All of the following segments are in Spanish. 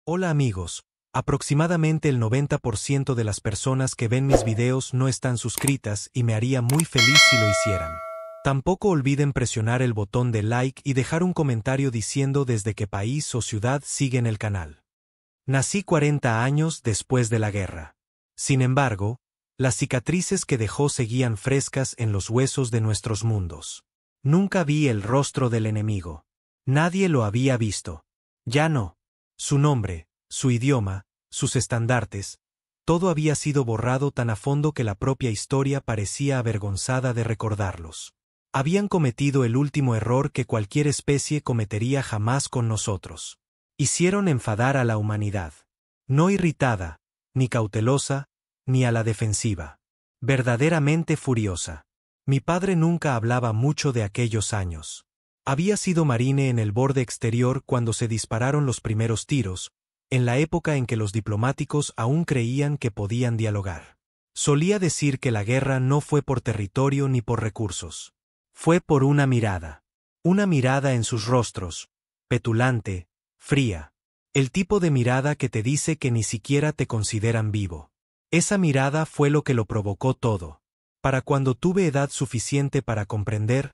Hola amigos, aproximadamente el 90% de las personas que ven mis videos no están suscritas y me haría muy feliz si lo hicieran. Tampoco olviden presionar el botón de like y dejar un comentario diciendo desde qué país o ciudad siguen el canal. Nací 40 años después de la guerra. Sin embargo, las cicatrices que dejó seguían frescas en los huesos de nuestros mundos. Nunca vi el rostro del enemigo. Nadie lo había visto. Ya no. Su nombre, su idioma, sus estandartes, todo había sido borrado tan a fondo que la propia historia parecía avergonzada de recordarlos. Habían cometido el último error que cualquier especie cometería jamás con nosotros. Hicieron enfadar a la humanidad. No irritada, ni cautelosa, ni a la defensiva. Verdaderamente furiosa. Mi padre nunca hablaba mucho de aquellos años. Había sido marine en el borde exterior cuando se dispararon los primeros tiros, en la época en que los diplomáticos aún creían que podían dialogar. Solía decir que la guerra no fue por territorio ni por recursos. Fue por una mirada. Una mirada en sus rostros, petulante, fría. El tipo de mirada que te dice que ni siquiera te consideran vivo. Esa mirada fue lo que lo provocó todo. Para cuando tuve edad suficiente para comprender,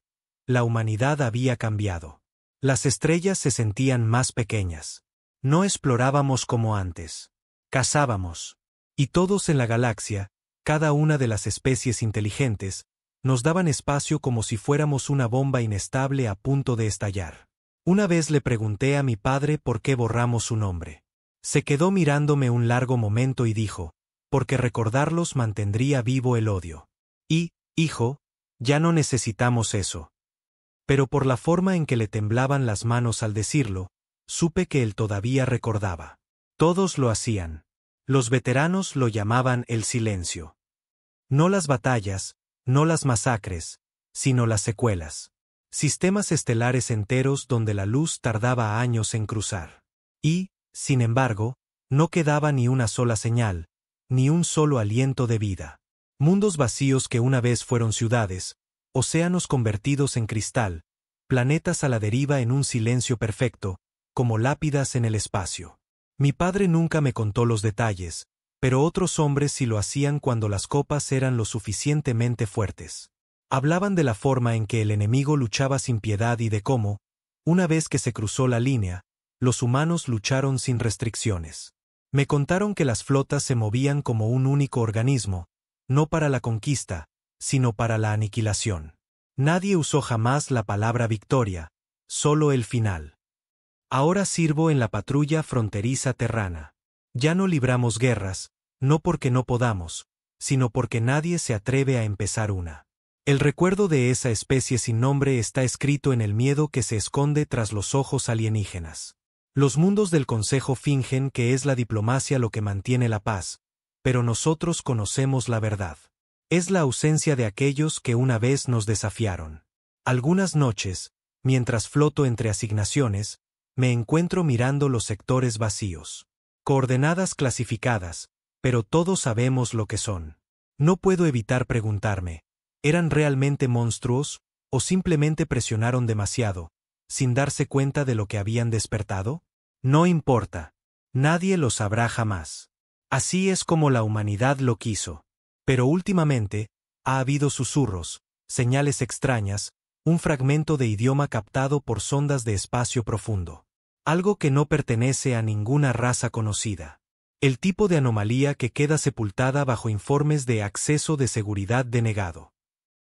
la humanidad había cambiado. Las estrellas se sentían más pequeñas. No explorábamos como antes. Cazábamos. Y todos en la galaxia, cada una de las especies inteligentes, nos daban espacio como si fuéramos una bomba inestable a punto de estallar. Una vez le pregunté a mi padre por qué borramos su nombre. Se quedó mirándome un largo momento y dijo, porque recordarlos mantendría vivo el odio. Y, hijo, ya no necesitamos eso. Pero por la forma en que le temblaban las manos al decirlo, supe que él todavía recordaba. Todos lo hacían. Los veteranos lo llamaban el silencio. No las batallas, no las masacres, sino las secuelas. Sistemas estelares enteros donde la luz tardaba años en cruzar. Y, sin embargo, no quedaba ni una sola señal, ni un solo aliento de vida. Mundos vacíos que una vez fueron ciudades, océanos convertidos en cristal, planetas a la deriva en un silencio perfecto, como lápidas en el espacio. Mi padre nunca me contó los detalles, pero otros hombres sí lo hacían cuando las copas eran lo suficientemente fuertes. Hablaban de la forma en que el enemigo luchaba sin piedad y de cómo, una vez que se cruzó la línea, los humanos lucharon sin restricciones. Me contaron que las flotas se movían como un único organismo, no para la conquista, sino para la aniquilación. Nadie usó jamás la palabra victoria, solo el final. Ahora sirvo en la patrulla fronteriza terrana. Ya no libramos guerras, no porque no podamos, sino porque nadie se atreve a empezar una. El recuerdo de esa especie sin nombre está escrito en el miedo que se esconde tras los ojos alienígenas. Los mundos del Consejo fingen que es la diplomacia lo que mantiene la paz, pero nosotros conocemos la verdad. Es la ausencia de aquellos que una vez nos desafiaron. Algunas noches, mientras floto entre asignaciones, me encuentro mirando los sectores vacíos. Coordenadas clasificadas, pero todos sabemos lo que son. No puedo evitar preguntarme, ¿eran realmente monstruos, o simplemente presionaron demasiado, sin darse cuenta de lo que habían despertado? No importa. Nadie lo sabrá jamás. Así es como la humanidad lo quiso. Pero últimamente, ha habido susurros, señales extrañas, un fragmento de idioma captado por sondas de espacio profundo. Algo que no pertenece a ninguna raza conocida. El tipo de anomalía que queda sepultada bajo informes de acceso de seguridad denegado.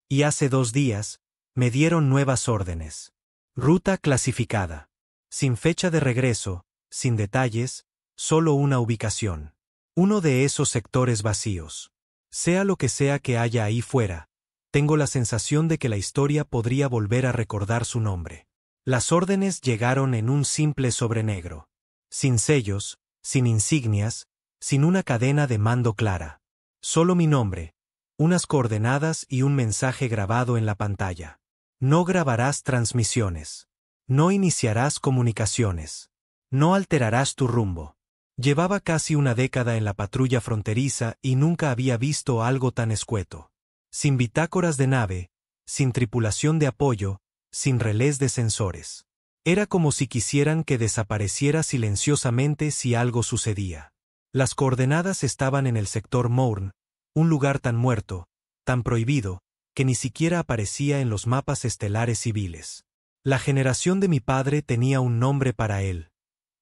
Y hace 2 días, me dieron nuevas órdenes. Ruta clasificada. Sin fecha de regreso, sin detalles, solo una ubicación. Uno de esos sectores vacíos. Sea lo que sea que haya ahí fuera, tengo la sensación de que la historia podría volver a recordar su nombre. Las órdenes llegaron en un simple sobre negro. Sin sellos, sin insignias, sin una cadena de mando clara. Solo mi nombre, unas coordenadas y un mensaje grabado en la pantalla. No grabarás transmisiones. No iniciarás comunicaciones. No alterarás tu rumbo. Llevaba casi una década en la patrulla fronteriza y nunca había visto algo tan escueto. Sin bitácoras de nave, sin tripulación de apoyo, sin relés de sensores. Era como si quisieran que desapareciera silenciosamente si algo sucedía. Las coordenadas estaban en el sector Mourn, un lugar tan muerto, tan prohibido, que ni siquiera aparecía en los mapas estelares civiles. La generación de mi padre tenía un nombre para él: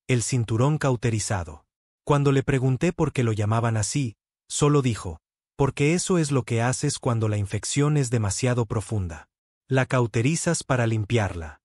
el cinturón cauterizado. Cuando le pregunté por qué lo llamaban así, solo dijo: porque eso es lo que haces cuando la infección es demasiado profunda. La cauterizas para limpiarla.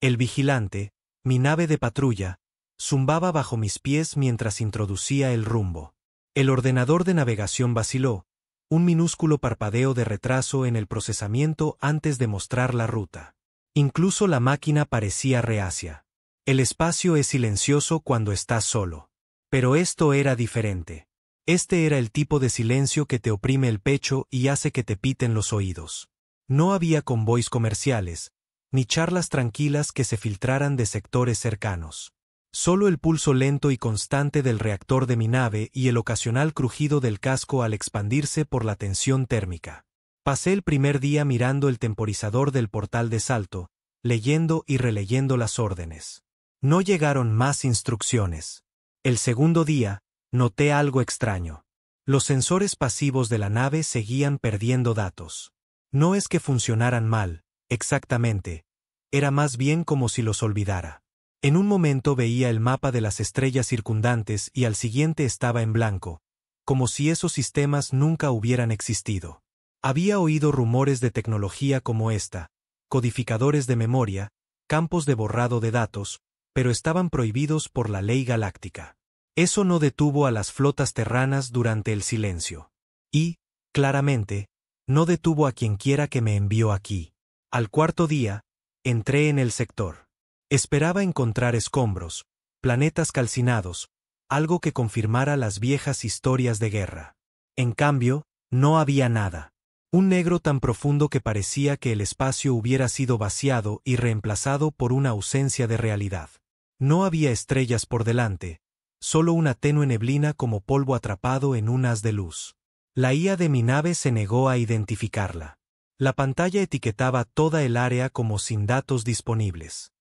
El vigilante, mi nave de patrulla, zumbaba bajo mis pies mientras introducía el rumbo. El ordenador de navegación vaciló, un minúsculo parpadeo de retraso en el procesamiento antes de mostrar la ruta. Incluso la máquina parecía reacia. El espacio es silencioso cuando estás solo. Pero esto era diferente. Este era el tipo de silencio que te oprime el pecho y hace que te piten los oídos. No había convoys comerciales, ni charlas tranquilas que se filtraran de sectores cercanos. Solo el pulso lento y constante del reactor de mi nave y el ocasional crujido del casco al expandirse por la tensión térmica. Pasé el primer día mirando el temporizador del portal de salto, leyendo y releyendo las órdenes. No llegaron más instrucciones. El segundo día, noté algo extraño. Los sensores pasivos de la nave seguían perdiendo datos. No es que funcionaran mal, exactamente, era más bien como si los olvidara. En un momento veía el mapa de las estrellas circundantes y al siguiente estaba en blanco, como si esos sistemas nunca hubieran existido. Había oído rumores de tecnología como esta, codificadores de memoria, campos de borrado de datos, pero estaban prohibidos por la ley galáctica. Eso no detuvo a las flotas terranas durante el silencio. Y, claramente, no detuvo a quienquiera que me envió aquí. Al cuarto día, entré en el sector. Esperaba encontrar escombros, planetas calcinados, algo que confirmara las viejas historias de guerra. En cambio, no había nada. Un negro tan profundo que parecía que el espacio hubiera sido vaciado y reemplazado por una ausencia de realidad. No había estrellas por delante, solo una tenue neblina como polvo atrapado en un haz de luz. La IA de mi nave se negó a identificarla. La pantalla etiquetaba toda el área como sin datos disponibles.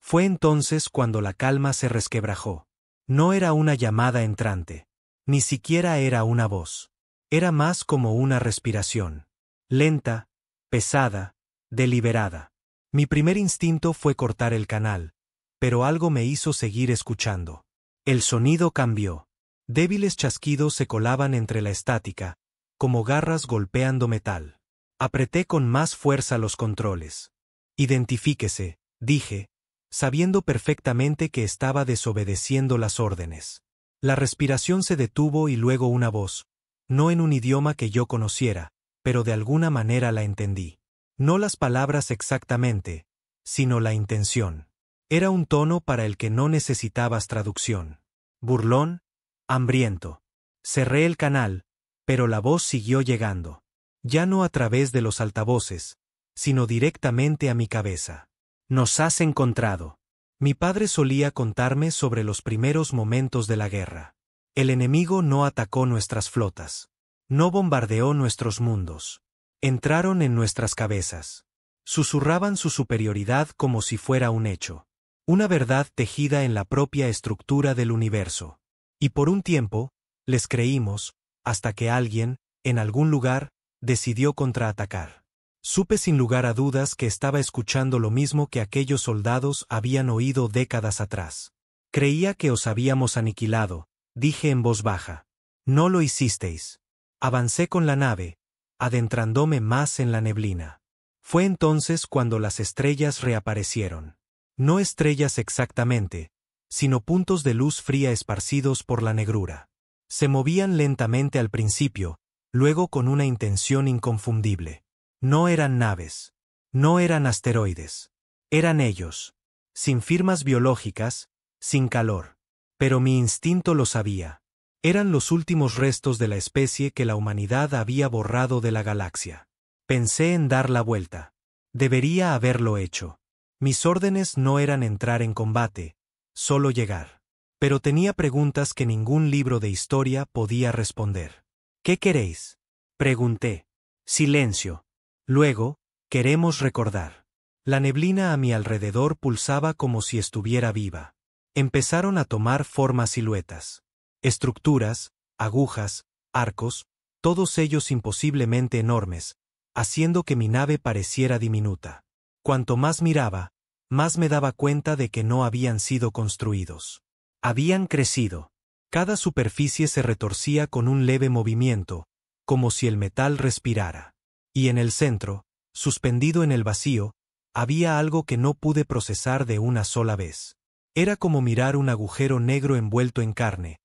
Fue entonces cuando la calma se resquebrajó. No era una llamada entrante. Ni siquiera era una voz. Era más como una respiración. Lenta, pesada, deliberada. Mi primer instinto fue cortar el canal, pero algo me hizo seguir escuchando. El sonido cambió. Débiles chasquidos se colaban entre la estática, como garras golpeando metal. Apreté con más fuerza los controles. Identifíquese, dije, sabiendo perfectamente que estaba desobedeciendo las órdenes. La respiración se detuvo y luego una voz, no en un idioma que yo conociera, pero de alguna manera la entendí. No las palabras exactamente, sino la intención. Era un tono para el que no necesitabas traducción. Burlón, hambriento. Cerré el canal, pero la voz siguió llegando. Ya no a través de los altavoces, sino directamente a mi cabeza. Nos has encontrado. Mi padre solía contarme sobre los primeros momentos de la guerra. El enemigo no atacó nuestras flotas. No bombardeó nuestros mundos. Entraron en nuestras cabezas. Susurraban su superioridad como si fuera un hecho. Una verdad tejida en la propia estructura del universo. Y por un tiempo, les creímos, hasta que alguien, en algún lugar, decidió contraatacar. Supe sin lugar a dudas que estaba escuchando lo mismo que aquellos soldados habían oído décadas atrás. Creía que os habíamos aniquilado, dije en voz baja. No lo hicisteis. Avancé con la nave, adentrándome más en la neblina. Fue entonces cuando las estrellas reaparecieron. No estrellas exactamente, sino puntos de luz fría esparcidos por la negrura. Se movían lentamente al principio, luego con una intención inconfundible. No eran naves. No eran asteroides. Eran ellos. Sin firmas biológicas, sin calor. Pero mi instinto lo sabía. Eran los últimos restos de la especie que la humanidad había borrado de la galaxia. Pensé en dar la vuelta. Debería haberlo hecho. Mis órdenes no eran entrar en combate, solo llegar. Pero tenía preguntas que ningún libro de historia podía responder. ¿Qué queréis? Pregunté. Silencio. Luego, queremos recordar. La neblina a mi alrededor pulsaba como si estuviera viva. Empezaron a tomar formas siluetas. Estructuras, agujas, arcos, todos ellos imposiblemente enormes, haciendo que mi nave pareciera diminuta. Cuanto más miraba, más me daba cuenta de que no habían sido construidos. Habían crecido. Cada superficie se retorcía con un leve movimiento, como si el metal respirara. Y en el centro, suspendido en el vacío, había algo que no pude procesar de una sola vez. Era como mirar un agujero negro envuelto en carne,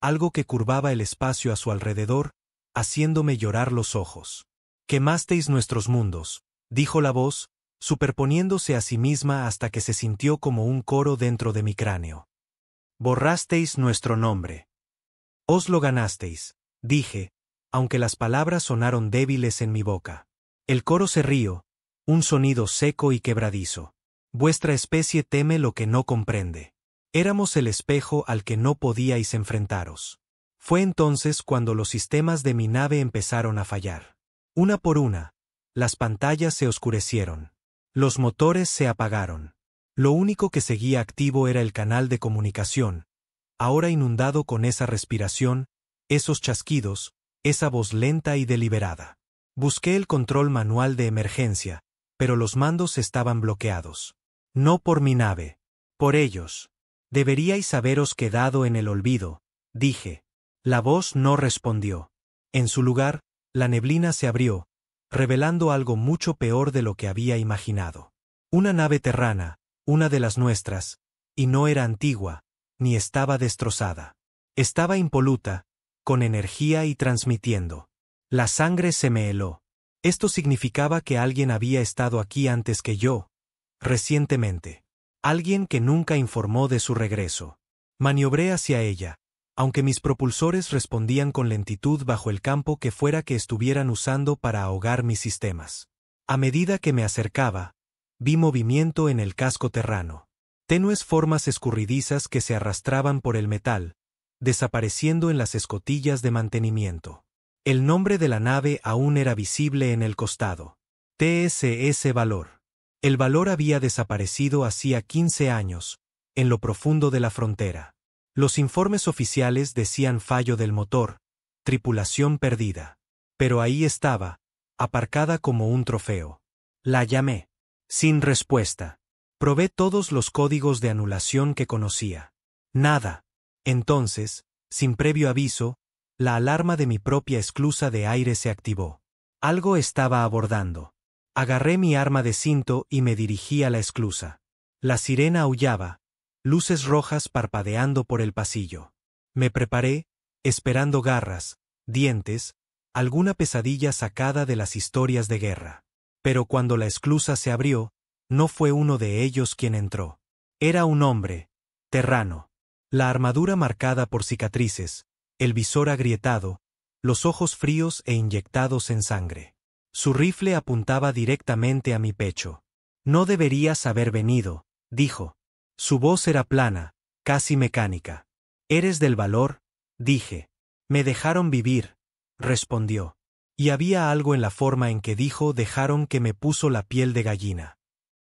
algo que curvaba el espacio a su alrededor, haciéndome llorar los ojos. «Quemasteis nuestros mundos», dijo la voz, superponiéndose a sí misma hasta que se sintió como un coro dentro de mi cráneo. «Borrasteis nuestro nombre. Os lo ganasteis», dije, aunque las palabras sonaron débiles en mi boca. El coro se rió, un sonido seco y quebradizo. «Vuestra especie teme lo que no comprende. Éramos el espejo al que no podíais enfrentaros». Fue entonces cuando los sistemas de mi nave empezaron a fallar. Una por una, las pantallas se oscurecieron. Los motores se apagaron. Lo único que seguía activo era el canal de comunicación, ahora inundado con esa respiración, esos chasquidos, esa voz lenta y deliberada. Busqué el control manual de emergencia, pero los mandos estaban bloqueados. No por mi nave, por ellos. «Deberíais haberos quedado en el olvido», dije. La voz no respondió. En su lugar, la neblina se abrió, revelando algo mucho peor de lo que había imaginado. Una nave terrana, una de las nuestras, y no era antigua, ni estaba destrozada. Estaba impoluta, con energía y transmitiendo. La sangre se me heló. Esto significaba que alguien había estado aquí antes que yo, recientemente. Alguien que nunca informó de su regreso. Maniobré hacia ella, aunque mis propulsores respondían con lentitud bajo el campo que fuera que estuvieran usando para ahogar mis sistemas. A medida que me acercaba, vi movimiento en el casco terrano. Tenues formas escurridizas que se arrastraban por el metal, desapareciendo en las escotillas de mantenimiento. El nombre de la nave aún era visible en el costado. TSS Valor. El Valor había desaparecido hacía 15 años, en lo profundo de la frontera. Los informes oficiales decían fallo del motor, tripulación perdida. Pero ahí estaba, aparcada como un trofeo. La llamé. Sin respuesta. Probé todos los códigos de anulación que conocía. Nada. Entonces, sin previo aviso, la alarma de mi propia esclusa de aire se activó. Algo estaba abordando. Agarré mi arma de cinto y me dirigí a la esclusa. La sirena aullaba, luces rojas parpadeando por el pasillo. Me preparé, esperando garras, dientes, alguna pesadilla sacada de las historias de guerra. Pero cuando la esclusa se abrió, no fue uno de ellos quien entró. Era un hombre, terrano. La armadura marcada por cicatrices, el visor agrietado, los ojos fríos e inyectados en sangre. Su rifle apuntaba directamente a mi pecho. «No deberías haber venido», dijo. Su voz era plana, casi mecánica. «¿Eres del Valor?», dije. «Me dejaron vivir», respondió. Y había algo en la forma en que dijo «dejaron» que me puso la piel de gallina.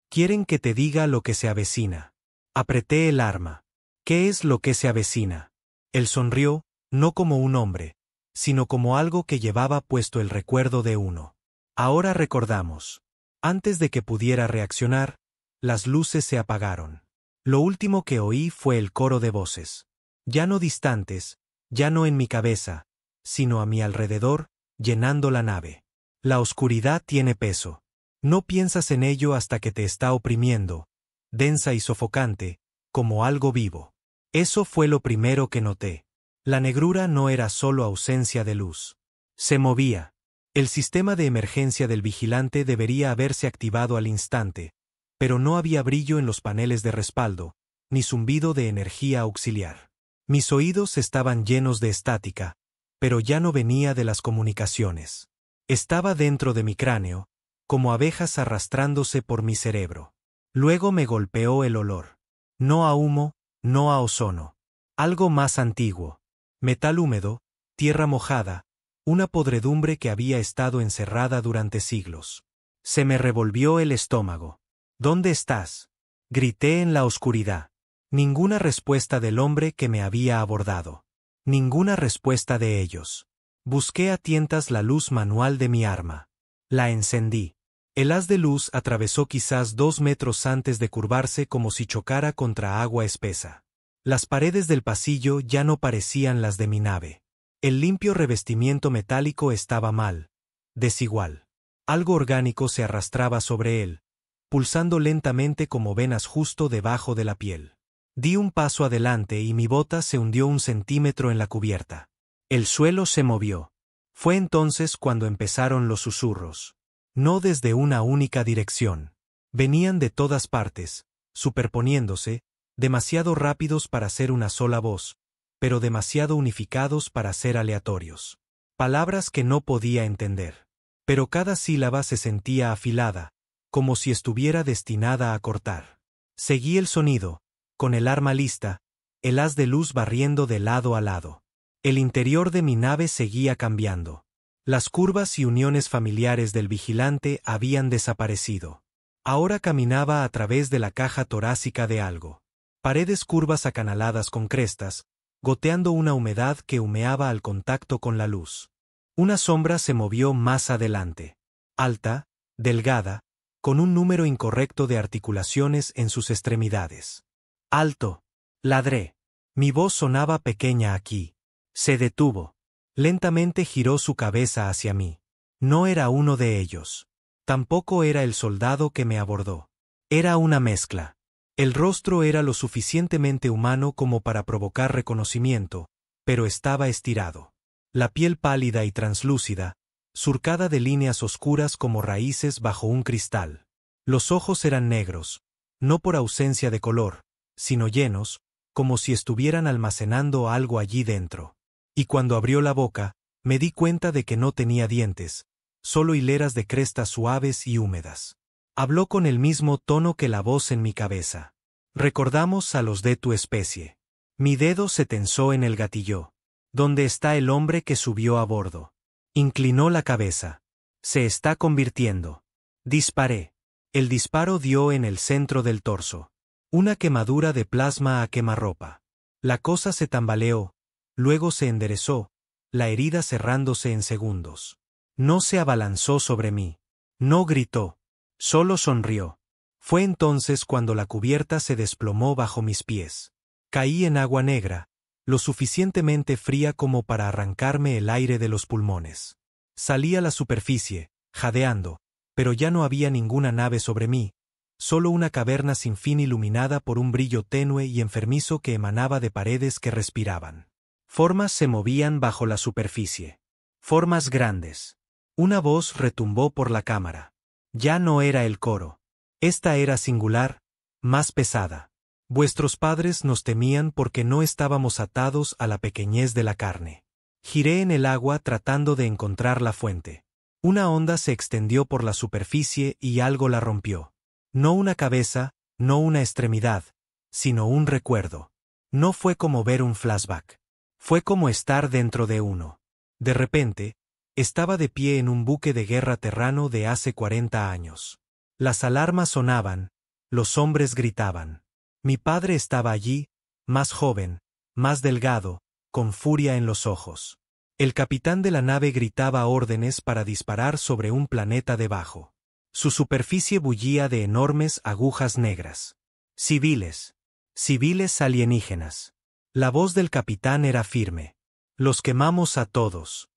«Quieren que te diga lo que se avecina». Apreté el arma. «¿Qué es lo que se avecina?». Él sonrió, no como un hombre, sino como algo que llevaba puesto el recuerdo de uno. Ahora recordamos. Antes de que pudiera reaccionar, las luces se apagaron. Lo último que oí fue el coro de voces. Ya no distantes, ya no en mi cabeza, sino a mi alrededor, llenando la nave. La oscuridad tiene peso. No piensas en ello hasta que te está oprimiendo, densa y sofocante, como algo vivo. Eso fue lo primero que noté. La negrura no era solo ausencia de luz. Se movía. El sistema de emergencia del vigilante debería haberse activado al instante, pero no había brillo en los paneles de respaldo, ni zumbido de energía auxiliar. Mis oídos estaban llenos de estática, pero ya no venía de las comunicaciones. Estaba dentro de mi cráneo, como abejas arrastrándose por mi cerebro. Luego me golpeó el olor. No a humo, no a ozono. Algo más antiguo. Metal húmedo, tierra mojada, una podredumbre que había estado encerrada durante siglos. Se me revolvió el estómago. ¿Dónde estás? Grité en la oscuridad. Ninguna respuesta del hombre que me había abordado. Ninguna respuesta de ellos. Busqué a tientas la luz manual de mi arma. La encendí. El haz de luz atravesó quizás 2 metros antes de curvarse como si chocara contra agua espesa. Las paredes del pasillo ya no parecían las de mi nave. El limpio revestimiento metálico estaba mal, desigual. Algo orgánico se arrastraba sobre él, pulsando lentamente como venas justo debajo de la piel. Di un paso adelante y mi bota se hundió 1 centímetro en la cubierta. El suelo se movió. Fue entonces cuando empezaron los susurros. No desde una única dirección. Venían de todas partes, superponiéndose, demasiado rápidos para ser una sola voz, pero demasiado unificados para ser aleatorios. Palabras que no podía entender. Pero cada sílaba se sentía afilada, como si estuviera destinada a cortar. Seguí el sonido, con el arma lista, el haz de luz barriendo de lado a lado. El interior de mi nave seguía cambiando. Las curvas y uniones familiares del vigilante habían desaparecido. Ahora caminaba a través de la caja torácica de algo. Paredes curvas acanaladas con crestas, goteando una humedad que humeaba al contacto con la luz. Una sombra se movió más adelante. Alta, delgada, con un número incorrecto de articulaciones en sus extremidades. ¡Alto! Ladré. Mi voz sonaba pequeña aquí. Se detuvo. Lentamente giró su cabeza hacia mí. No era uno de ellos. Tampoco era el soldado que me abordó. Era una mezcla. El rostro era lo suficientemente humano como para provocar reconocimiento, pero estaba estirado. La piel pálida y translúcida, surcada de líneas oscuras como raíces bajo un cristal. Los ojos eran negros, no por ausencia de color, sino llenos, como si estuvieran almacenando algo allí dentro. Y cuando abrió la boca, me di cuenta de que no tenía dientes, solo hileras de crestas suaves y húmedas. Habló con el mismo tono que la voz en mi cabeza. Recordamos a los de tu especie. Mi dedo se tensó en el gatillo. ¿Dónde está el hombre que subió a bordo? Inclinó la cabeza. Se está convirtiendo. Disparé. El disparo dio en el centro del torso. Una quemadura de plasma a quemarropa. La cosa se tambaleó, luego se enderezó, la herida cerrándose en segundos. No se abalanzó sobre mí. No gritó. Solo sonrió. Fue entonces cuando la cubierta se desplomó bajo mis pies. Caí en agua negra, lo suficientemente fría como para arrancarme el aire de los pulmones. Salí a la superficie, jadeando, pero ya no había ninguna nave sobre mí, solo una caverna sin fin iluminada por un brillo tenue y enfermizo que emanaba de paredes que respiraban. Formas se movían bajo la superficie. Formas grandes. Una voz retumbó por la cámara. Ya no era el coro. Esta era singular, más pesada. Vuestros padres nos temían porque no estábamos atados a la pequeñez de la carne. Giré en el agua tratando de encontrar la fuente. Una onda se extendió por la superficie y algo la rompió. No una cabeza, no una extremidad, sino un recuerdo. No fue como ver un flashback. Fue como estar dentro de uno. De repente, estaba de pie en un buque de guerra terrano de hace 40 años. Las alarmas sonaban, los hombres gritaban. Mi padre estaba allí, más joven, más delgado, con furia en los ojos. El capitán de la nave gritaba órdenes para disparar sobre un planeta debajo. Su superficie bullía de enormes agujas negras. Civiles. Civiles alienígenas. La voz del capitán era firme. Los quemamos a todos.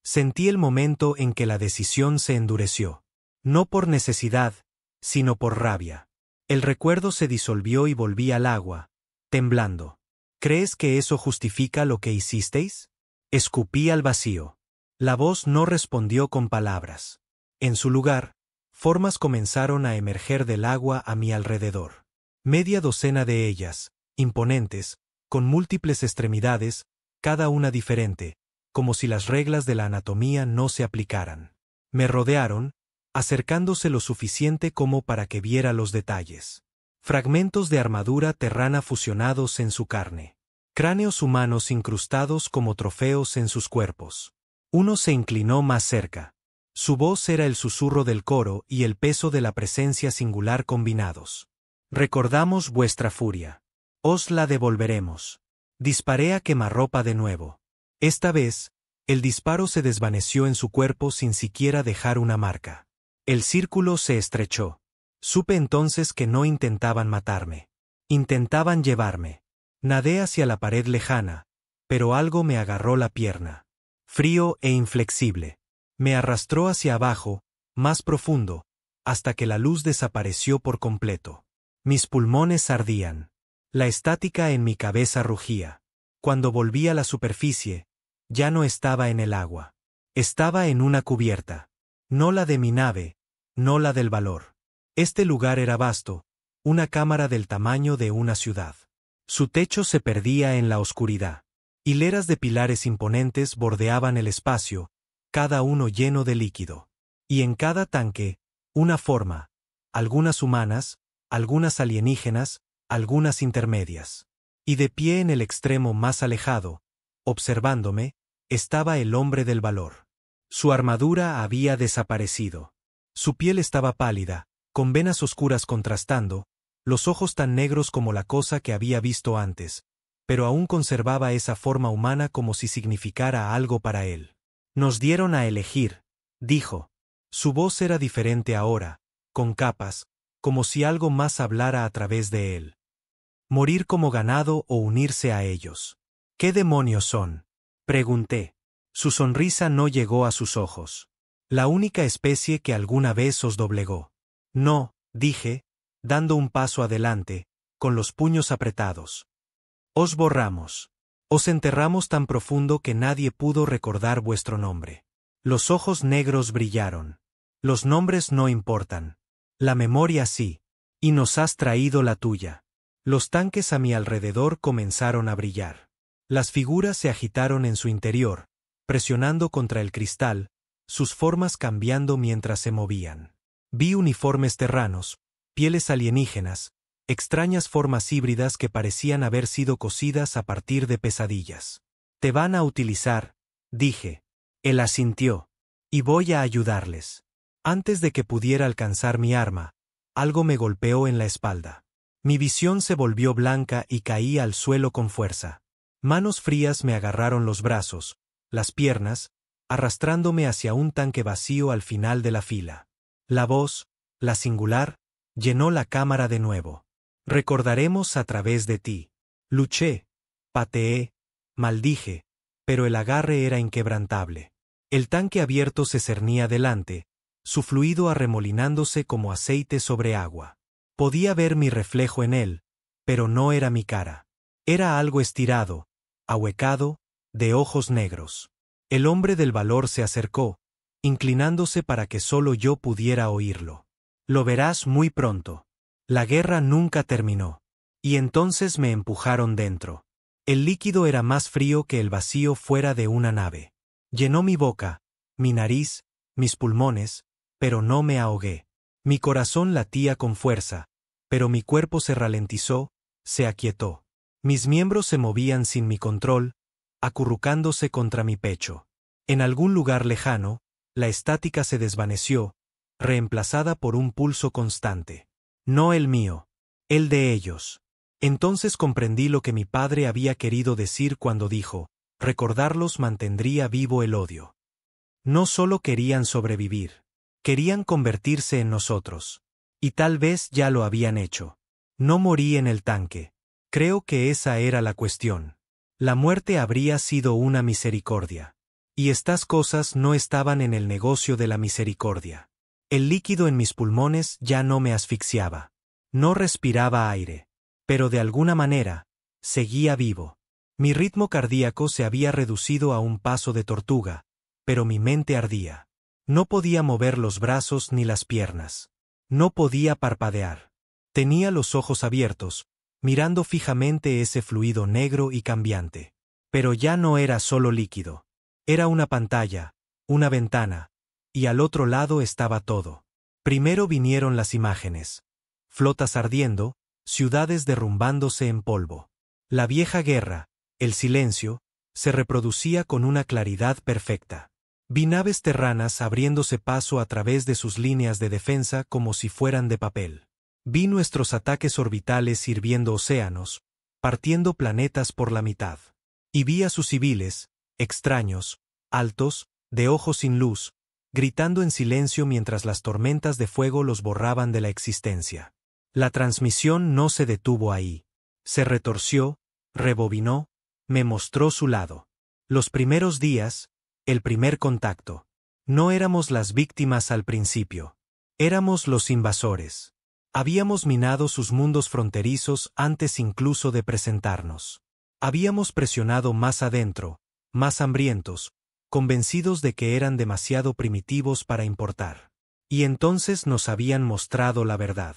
Sentí el momento en que la decisión se endureció. No por necesidad, sino por rabia. El recuerdo se disolvió y volví al agua, temblando. ¿Crees que eso justifica lo que hicisteis? Escupí al vacío. La voz no respondió con palabras. En su lugar, formas comenzaron a emerger del agua a mi alrededor. Media docena de ellas, imponentes, con múltiples extremidades, cada una diferente, como si las reglas de la anatomía no se aplicaran. Me rodearon, acercándose lo suficiente como para que viera los detalles. Fragmentos de armadura terrana fusionados en su carne. Cráneos humanos incrustados como trofeos en sus cuerpos. Uno se inclinó más cerca. Su voz era el susurro del coro y el peso de la presencia singular combinados. Recordamos vuestra furia. Os la devolveremos. Disparé a quemarropa de nuevo. Esta vez, el disparo se desvaneció en su cuerpo sin siquiera dejar una marca. El círculo se estrechó. Supe entonces que no intentaban matarme. Intentaban llevarme. Nadé hacia la pared lejana, pero algo me agarró la pierna. Frío e inflexible. Me arrastró hacia abajo, más profundo, hasta que la luz desapareció por completo. Mis pulmones ardían. La estática en mi cabeza rugía. Cuando volví a la superficie, ya no estaba en el agua. Estaba en una cubierta. No la de mi nave, no la del valor. Este lugar era vasto, una cámara del tamaño de una ciudad. Su techo se perdía en la oscuridad. Hileras de pilares imponentes bordeaban el espacio, cada uno lleno de líquido. Y en cada tanque, una forma, algunas humanas, algunas alienígenas, algunas intermedias. Y de pie en el extremo más alejado, observándome, estaba el hombre del valor. Su armadura había desaparecido. Su piel estaba pálida, con venas oscuras contrastando, los ojos tan negros como la cosa que había visto antes, pero aún conservaba esa forma humana como si significara algo para él. Nos dieron a elegir, dijo. Su voz era diferente ahora, con capas, como si algo más hablara a través de él. Morir como ganado o unirse a ellos. ¿Qué demonios son? Pregunté. Su sonrisa no llegó a sus ojos. La única especie que alguna vez os doblegó. No, dije, dando un paso adelante, con los puños apretados. Os borramos. Os enterramos tan profundo que nadie pudo recordar vuestro nombre. Los ojos negros brillaron. Los nombres no importan. La memoria sí. Y nos has traído la tuya. Los tanques a mi alrededor comenzaron a brillar. Las figuras se agitaron en su interior, presionando contra el cristal, sus formas cambiando mientras se movían. Vi uniformes terranos, pieles alienígenas, extrañas formas híbridas que parecían haber sido cosidas a partir de pesadillas. Te van a utilizar, dije. Él asintió. Y voy a ayudarles. Antes de que pudiera alcanzar mi arma, algo me golpeó en la espalda. Mi visión se volvió blanca y caí al suelo con fuerza. Manos frías me agarraron los brazos, las piernas, arrastrándome hacia un tanque vacío al final de la fila. La voz, la singular, llenó la cámara de nuevo. Recordaremos a través de ti. Luché, pateé, maldije, pero el agarre era inquebrantable. El tanque abierto se cernía delante, su fluido arremolinándose como aceite sobre agua. Podía ver mi reflejo en él, pero no era mi cara. Era algo estirado, ahuecado, de ojos negros. El hombre del valor se acercó, inclinándose para que solo yo pudiera oírlo. Lo verás muy pronto. La guerra nunca terminó. Y entonces me empujaron dentro. El líquido era más frío que el vacío fuera de una nave. Llenó mi boca, mi nariz, mis pulmones, pero no me ahogué. Mi corazón latía con fuerza, pero mi cuerpo se ralentizó, se aquietó. Mis miembros se movían sin mi control, acurrucándose contra mi pecho. En algún lugar lejano, la estática se desvaneció, reemplazada por un pulso constante. No el mío, el de ellos. Entonces comprendí lo que mi padre había querido decir cuando dijo, recordarlos mantendría vivo el odio. No solo querían sobrevivir, querían convertirse en nosotros. Y tal vez ya lo habían hecho. No morí en el tanque. Creo que esa era la cuestión. La muerte habría sido una misericordia. Y estas cosas no estaban en el negocio de la misericordia. El líquido en mis pulmones ya no me asfixiaba. No respiraba aire. Pero de alguna manera, seguía vivo. Mi ritmo cardíaco se había reducido a un paso de tortuga, pero mi mente ardía. No podía mover los brazos ni las piernas. No podía parpadear. Tenía los ojos abiertos, mirando fijamente ese fluido negro y cambiante. Pero ya no era solo líquido. Era una pantalla, una ventana, y al otro lado estaba todo. Primero vinieron las imágenes. Flotas ardiendo, ciudades derrumbándose en polvo. La vieja guerra, el silencio, se reproducía con una claridad perfecta. Vi naves terranas abriéndose paso a través de sus líneas de defensa como si fueran de papel. Vi nuestros ataques orbitales hirviendo océanos, partiendo planetas por la mitad. Y vi a sus civiles, extraños, altos, de ojos sin luz, gritando en silencio mientras las tormentas de fuego los borraban de la existencia. La transmisión no se detuvo ahí. Se retorció, rebobinó, me mostró su lado. Los primeros días, el primer contacto. No éramos las víctimas al principio. Éramos los invasores. Habíamos minado sus mundos fronterizos antes incluso de presentarnos. Habíamos presionado más adentro, más hambrientos, convencidos de que eran demasiado primitivos para importar. Y entonces nos habían mostrado la verdad.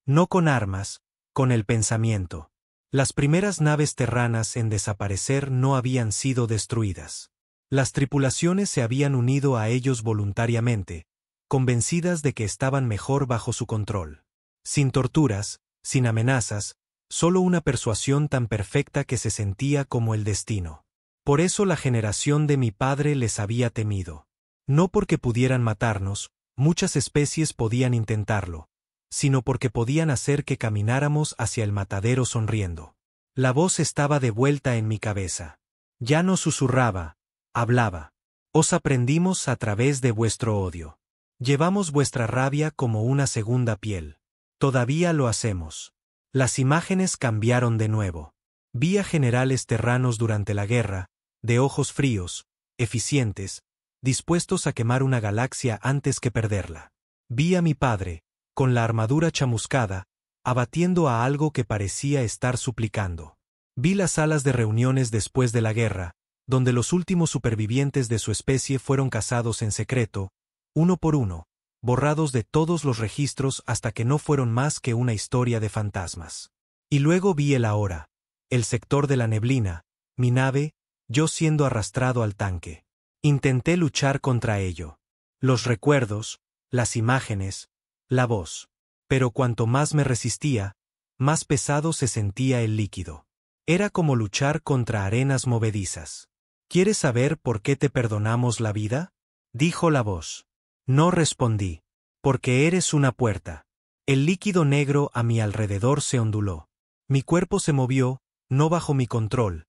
No con armas, con el pensamiento. Las primeras naves terranas en desaparecer no habían sido destruidas. Las tripulaciones se habían unido a ellos voluntariamente, convencidas de que estaban mejor bajo su control. Sin torturas, sin amenazas, solo una persuasión tan perfecta que se sentía como el destino. Por eso la generación de mi padre les había temido. No porque pudieran matarnos, muchas especies podían intentarlo, sino porque podían hacer que camináramos hacia el matadero sonriendo. La voz estaba de vuelta en mi cabeza. Ya no susurraba, hablaba. Os aprendimos a través de vuestro odio. Llevamos vuestra rabia como una segunda piel. Todavía lo hacemos. Las imágenes cambiaron de nuevo. Vi a generales terranos durante la guerra, de ojos fríos, eficientes, dispuestos a quemar una galaxia antes que perderla. Vi a mi padre, con la armadura chamuscada, abatiendo a algo que parecía estar suplicando. Vi las salas de reuniones después de la guerra, donde los últimos supervivientes de su especie fueron cazados en secreto, uno por uno, borrados de todos los registros hasta que no fueron más que una historia de fantasmas. Y luego vi el ahora, el sector de la neblina, mi nave, yo siendo arrastrado al tanque. Intenté luchar contra ello. Los recuerdos, las imágenes, la voz. Pero cuanto más me resistía, más pesado se sentía el líquido. Era como luchar contra arenas movedizas. ¿Quieres saber por qué te perdonamos la vida?, dijo la voz. No respondí. Porque eres una puerta. El líquido negro a mi alrededor se onduló. Mi cuerpo se movió, no bajo mi control,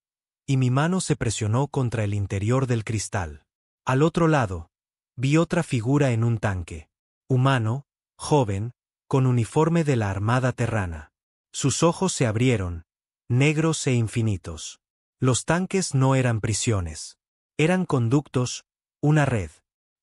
y mi mano se presionó contra el interior del cristal. Al otro lado, vi otra figura en un tanque. Humano, joven, con uniforme de la Armada Terrana. Sus ojos se abrieron, negros e infinitos. Los tanques no eran prisiones. Eran conductos, una red.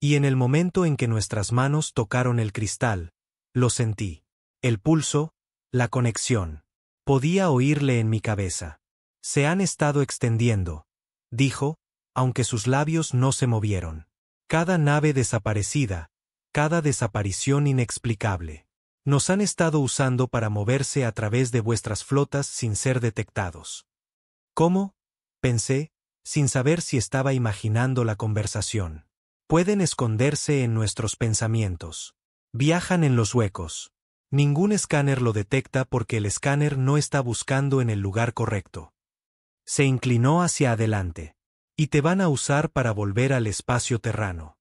Y en el momento en que nuestras manos tocaron el cristal, lo sentí. El pulso, la conexión. Podía oírle en mi cabeza. Se han estado extendiendo, dijo, aunque sus labios no se movieron. Cada nave desaparecida, cada desaparición inexplicable. Nos han estado usando para moverse a través de vuestras flotas sin ser detectados. ¿Cómo?, pensé, sin saber si estaba imaginando la conversación. Pueden esconderse en nuestros pensamientos. Viajan en los huecos. Ningún escáner lo detecta porque el escáner no está buscando en el lugar correcto. Se inclinó hacia adelante. Y te van a usar para volver al espacio terrano.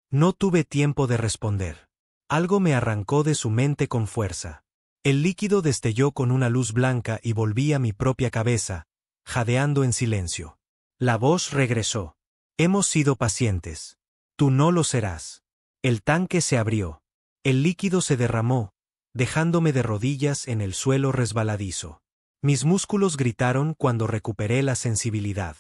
No tuve tiempo de responder. Algo me arrancó de su mente con fuerza. El líquido destelló con una luz blanca y volví a mi propia cabeza, jadeando en silencio. La voz regresó. Hemos sido pacientes. Tú no lo serás. El tanque se abrió. El líquido se derramó, dejándome de rodillas en el suelo resbaladizo. Mis músculos gritaron cuando recuperé la sensibilidad.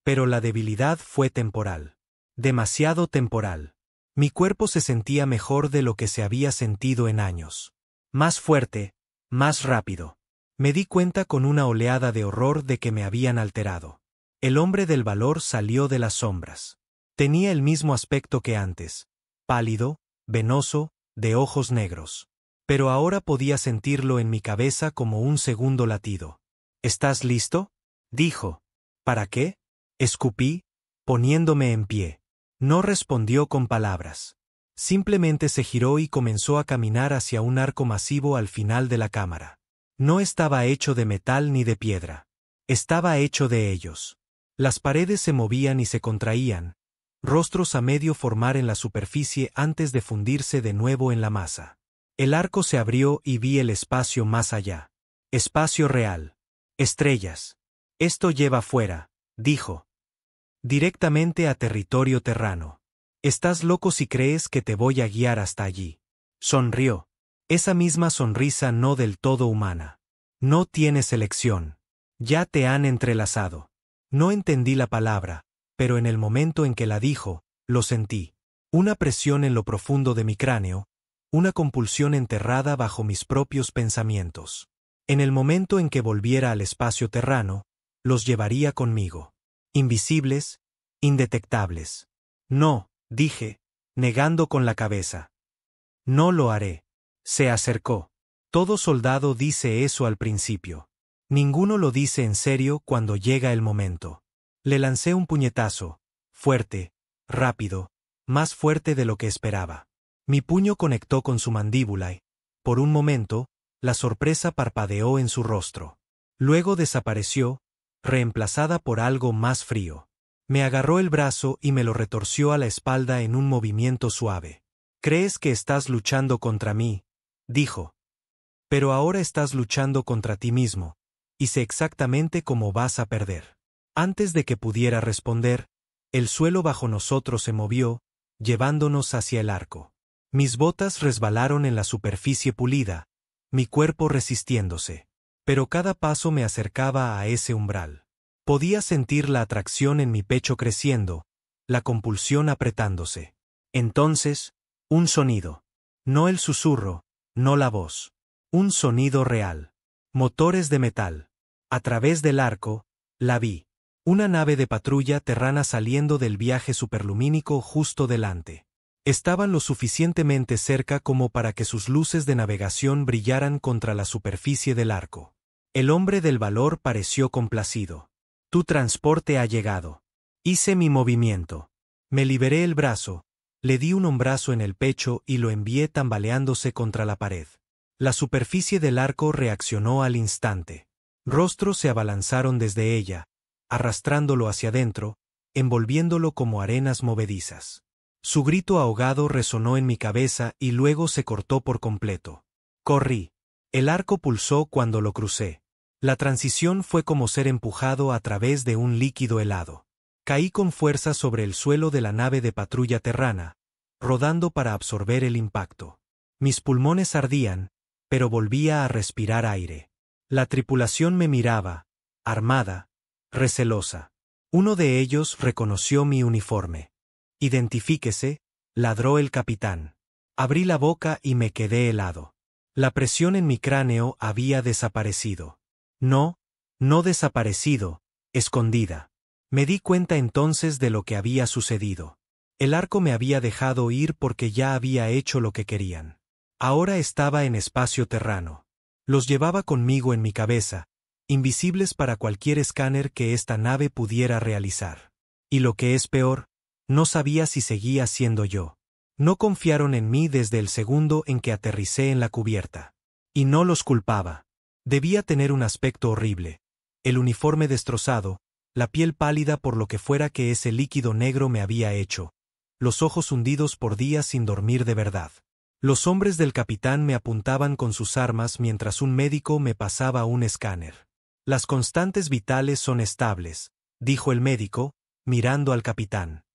Pero la debilidad fue temporal. Demasiado temporal. Mi cuerpo se sentía mejor de lo que se había sentido en años. Más fuerte, más rápido. Me di cuenta con una oleada de horror de que me habían alterado. El hombre del valor salió de las sombras. Tenía el mismo aspecto que antes, pálido, venoso, de ojos negros. Pero ahora podía sentirlo en mi cabeza como un segundo latido. ¿Estás listo?, dijo. ¿Para qué?, escupí, poniéndome en pie. No respondió con palabras. Simplemente se giró y comenzó a caminar hacia un arco masivo al final de la cámara. No estaba hecho de metal ni de piedra. Estaba hecho de ellos. Las paredes se movían y se contraían, rostros a medio formar en la superficie antes de fundirse de nuevo en la masa. El arco se abrió y vi el espacio más allá. Espacio real. Estrellas. Esto lleva fuera, dijo. Directamente a territorio terrano. Estás loco si crees que te voy a guiar hasta allí. Sonrió. Esa misma sonrisa no del todo humana. No tienes elección. Ya te han entrelazado. No entendí la palabra, pero en el momento en que la dijo, lo sentí. Una presión en lo profundo de mi cráneo, una compulsión enterrada bajo mis propios pensamientos. En el momento en que volviera al espacio terrano, los llevaría conmigo. Invisibles, indetectables. No, dije, negando con la cabeza. No lo haré. Se acercó. Todo soldado dice eso al principio. Ninguno lo dice en serio cuando llega el momento. Le lancé un puñetazo, fuerte, rápido, más fuerte de lo que esperaba. Mi puño conectó con su mandíbula y, por un momento, la sorpresa parpadeó en su rostro. Luego desapareció, reemplazada por algo más frío. Me agarró el brazo y me lo retorció a la espalda en un movimiento suave. «¿Crees que estás luchando contra mí?», dijo. «Pero ahora estás luchando contra ti mismo, y sé exactamente cómo vas a perder». Antes de que pudiera responder, el suelo bajo nosotros se movió, llevándonos hacia el arco. Mis botas resbalaron en la superficie pulida, mi cuerpo resistiéndose. Pero cada paso me acercaba a ese umbral. Podía sentir la atracción en mi pecho creciendo, la compulsión apretándose. Entonces, un sonido. No el susurro, no la voz. Un sonido real. Motores de metal. A través del arco, la vi. Una nave de patrulla terrana saliendo del viaje superlumínico justo delante. Estaban lo suficientemente cerca como para que sus luces de navegación brillaran contra la superficie del arco. El hombre del valor pareció complacido. Tu transporte ha llegado. Hice mi movimiento. Me liberé el brazo, le di un hombrazo en el pecho y lo envié tambaleándose contra la pared. La superficie del arco reaccionó al instante. Rostros se abalanzaron desde ella, arrastrándolo hacia adentro, envolviéndolo como arenas movedizas. Su grito ahogado resonó en mi cabeza y luego se cortó por completo. Corrí. El arco pulsó cuando lo crucé. La transición fue como ser empujado a través de un líquido helado. Caí con fuerza sobre el suelo de la nave de patrulla terrana, rodando para absorber el impacto. Mis pulmones ardían, pero volvía a respirar aire. La tripulación me miraba, armada, recelosa. Uno de ellos reconoció mi uniforme. «Identifíquese», ladró el capitán. Abrí la boca y me quedé helado. La presión en mi cráneo había desaparecido. No desaparecido, escondida. Me di cuenta entonces de lo que había sucedido. El arco me había dejado ir porque ya había hecho lo que querían. Ahora estaba en espacio terrano. Los llevaba conmigo en mi cabeza, invisibles para cualquier escáner que esta nave pudiera realizar. Y lo que es peor, no sabía si seguía siendo yo. No confiaron en mí desde el segundo en que aterricé en la cubierta. Y no los culpaba. Debía tener un aspecto horrible. El uniforme destrozado, la piel pálida por lo que fuera que ese líquido negro me había hecho, los ojos hundidos por días sin dormir de verdad. Los hombres del capitán me apuntaban con sus armas mientras un médico me pasaba un escáner. Las constantes vitales son estables, dijo el médico, mirando al capitán.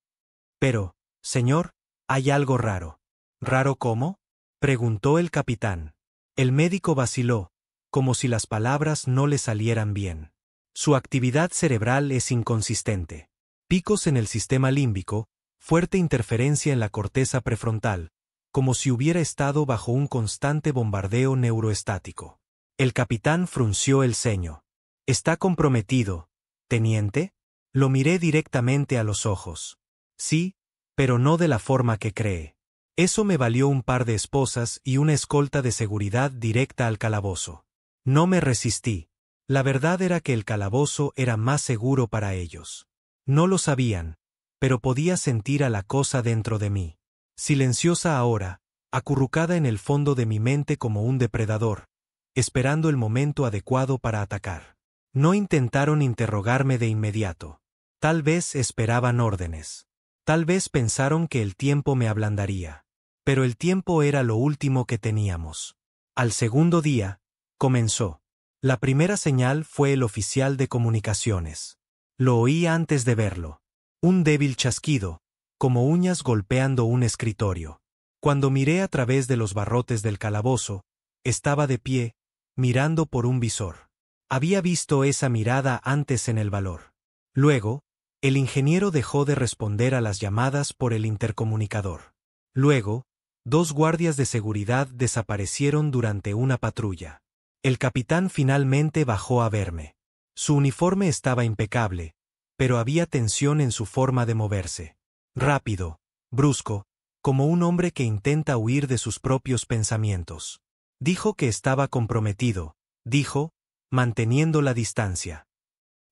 Pero, señor, hay algo raro. ¿Raro cómo?, preguntó el capitán. El médico vaciló, como si las palabras no le salieran bien. Su actividad cerebral es inconsistente. Picos en el sistema límbico, fuerte interferencia en la corteza prefrontal, como si hubiera estado bajo un constante bombardeo neuroestático. El capitán frunció el ceño. ¿Está comprometido, teniente? Lo miré directamente a los ojos. Sí, pero no de la forma que cree. Eso me valió un par de esposas y una escolta de seguridad directa al calabozo. No me resistí. La verdad era que el calabozo era más seguro para ellos. No lo sabían, pero podía sentir a la cosa dentro de mí. Silenciosa ahora, acurrucada en el fondo de mi mente como un depredador, esperando el momento adecuado para atacar. No intentaron interrogarme de inmediato. Tal vez esperaban órdenes. Tal vez pensaron que el tiempo me ablandaría. Pero el tiempo era lo último que teníamos. Al segundo día, comenzó. La primera señal fue el oficial de comunicaciones. Lo oí antes de verlo. Un débil chasquido, como uñas golpeando un escritorio. Cuando miré a través de los barrotes del calabozo, estaba de pie, mirando por un visor. Había visto esa mirada antes en el valor. Luego, el ingeniero dejó de responder a las llamadas por el intercomunicador. Luego, 2 guardias de seguridad desaparecieron durante una patrulla. El capitán finalmente bajó a verme. Su uniforme estaba impecable, pero había tensión en su forma de moverse. Rápido, brusco, como un hombre que intenta huir de sus propios pensamientos. Dijo que estaba comprometido, dijo, manteniendo la distancia.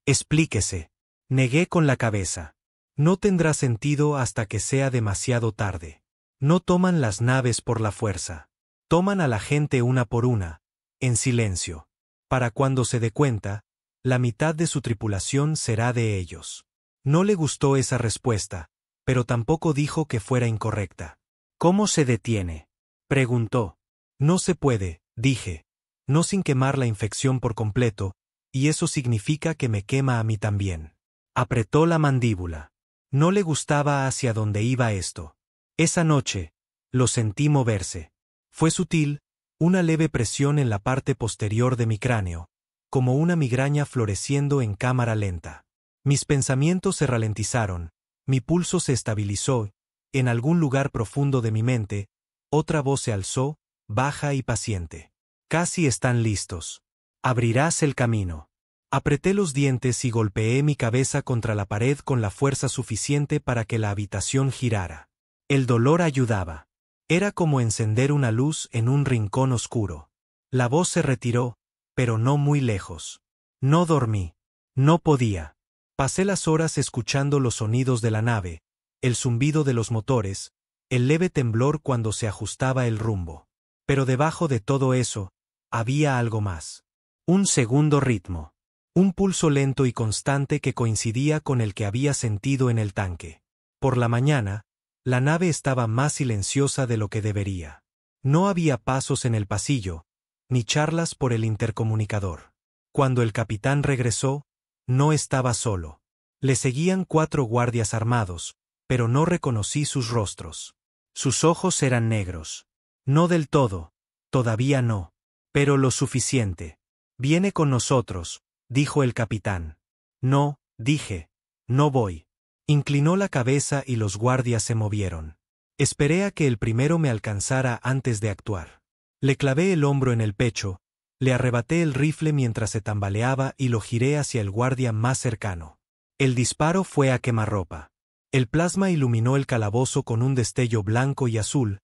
Explíquese. Negué con la cabeza. No tendrá sentido hasta que sea demasiado tarde. No toman las naves por la fuerza. Toman a la gente una por una, en silencio. Para cuando se dé cuenta, la mitad de su tripulación será de ellos. No le gustó esa respuesta, pero tampoco dijo que fuera incorrecta. ¿Cómo se detiene?, preguntó. No se puede, dije. No sin quemar la infección por completo, y eso significa que me quema a mí también. Apretó la mandíbula. No le gustaba hacia dónde iba esto. Esa noche, lo sentí moverse. Fue sutil, una leve presión en la parte posterior de mi cráneo, como una migraña floreciendo en cámara lenta. Mis pensamientos se ralentizaron, mi pulso se estabilizó, en algún lugar profundo de mi mente, otra voz se alzó, baja y paciente. Casi están listos. Abrirás el camino. Apreté los dientes y golpeé mi cabeza contra la pared con la fuerza suficiente para que la habitación girara. El dolor ayudaba. Era como encender una luz en un rincón oscuro. La voz se retiró, pero no muy lejos. No dormí. No podía. Pasé las horas escuchando los sonidos de la nave, el zumbido de los motores, el leve temblor cuando se ajustaba el rumbo. Pero debajo de todo eso, había algo más. Un segundo ritmo. Un pulso lento y constante que coincidía con el que había sentido en el tanque. Por la mañana, la nave estaba más silenciosa de lo que debería. No había pasos en el pasillo, ni charlas por el intercomunicador. Cuando el capitán regresó, no estaba solo. Le seguían 4 guardias armados, pero no reconocí sus rostros. Sus ojos eran negros. No del todo, todavía no, pero lo suficiente. Viene con nosotros, dijo el capitán. No, dije, no voy. Inclinó la cabeza y los guardias se movieron. Esperé a que el primero me alcanzara antes de actuar. Le clavé el hombro en el pecho, le arrebaté el rifle mientras se tambaleaba y lo giré hacia el guardia más cercano. El disparo fue a quemarropa. El plasma iluminó el calabozo con un destello blanco y azul,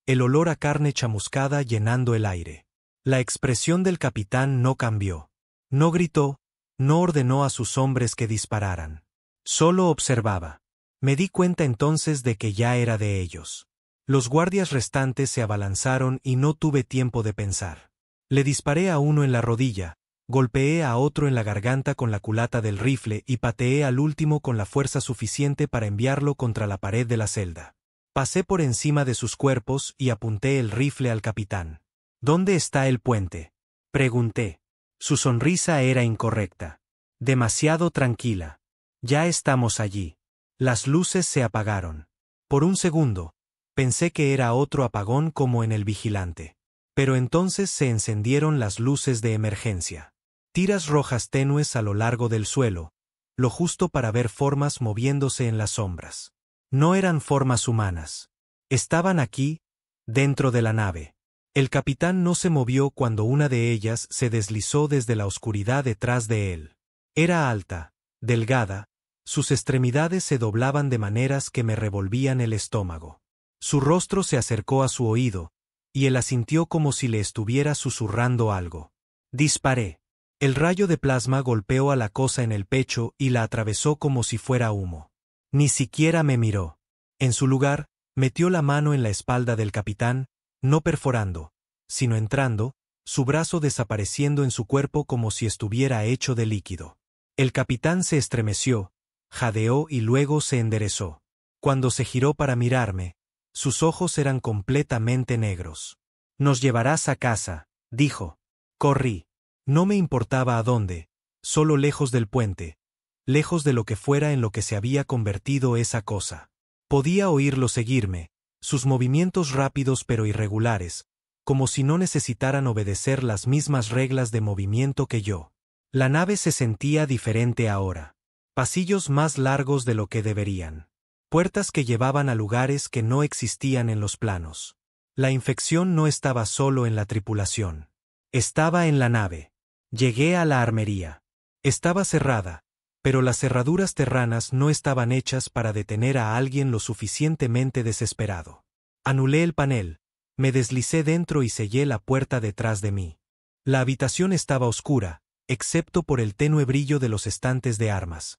el olor a carne chamuscada llenando el aire. La expresión del capitán no cambió. No gritó, no ordenó a sus hombres que dispararan. Solo observaba. Me di cuenta entonces de que ya era de ellos. Los guardias restantes se abalanzaron y no tuve tiempo de pensar. Le disparé a uno en la rodilla, golpeé a otro en la garganta con la culata del rifle y pateé al último con la fuerza suficiente para enviarlo contra la pared de la celda. Pasé por encima de sus cuerpos y apunté el rifle al capitán. ¿Dónde está el puente?, pregunté. Su sonrisa era incorrecta. Demasiado tranquila. Ya estamos allí. Las luces se apagaron. Por un segundo, pensé que era otro apagón como en El Vigilante. Pero entonces se encendieron las luces de emergencia. Tiras rojas tenues a lo largo del suelo, lo justo para ver formas moviéndose en las sombras. No eran formas humanas. Estaban aquí, dentro de la nave. El capitán no se movió cuando una de ellas se deslizó desde la oscuridad detrás de él. Era alta, delgada, sus extremidades se doblaban de maneras que me revolvían el estómago. Su rostro se acercó a su oído, y él asintió como si le estuviera susurrando algo. Disparé. El rayo de plasma golpeó a la cosa en el pecho y la atravesó como si fuera humo. Ni siquiera me miró. En su lugar, metió la mano en la espalda del capitán, no perforando, sino entrando, su brazo desapareciendo en su cuerpo como si estuviera hecho de líquido. El capitán se estremeció, jadeó y luego se enderezó. Cuando se giró para mirarme, sus ojos eran completamente negros. «Nos llevarás a casa», dijo. Corrí. No me importaba a dónde, solo lejos del puente, lejos de lo que fuera en lo que se había convertido esa cosa. Podía oírlo seguirme, sus movimientos rápidos pero irregulares, como si no necesitaran obedecer las mismas reglas de movimiento que yo. La nave se sentía diferente ahora. Pasillos más largos de lo que deberían. Puertas que llevaban a lugares que no existían en los planos. La infección no estaba solo en la tripulación. Estaba en la nave. Llegué a la armería. Estaba cerrada, pero las cerraduras terranas no estaban hechas para detener a alguien lo suficientemente desesperado. Anulé el panel, me deslicé dentro y sellé la puerta detrás de mí. La habitación estaba oscura, excepto por el tenue brillo de los estantes de armas.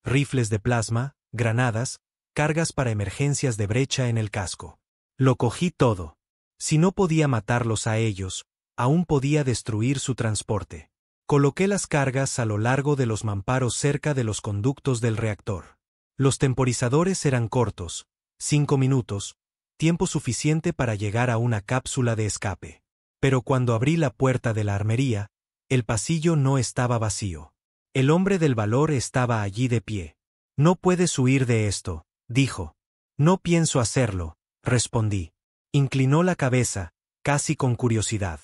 Rifles de plasma, granadas, cargas para emergencias de brecha en el casco. Lo cogí todo. Si no podía matarlos a ellos, aún podía destruir su transporte. Coloqué las cargas a lo largo de los mamparos cerca de los conductos del reactor. Los temporizadores eran cortos, 5 minutos, tiempo suficiente para llegar a una cápsula de escape. Pero cuando abrí la puerta de la armería, el pasillo no estaba vacío. El hombre del valor estaba allí de pie. «No puedes huir de esto», dijo. «No pienso hacerlo», respondí. Inclinó la cabeza, casi con curiosidad.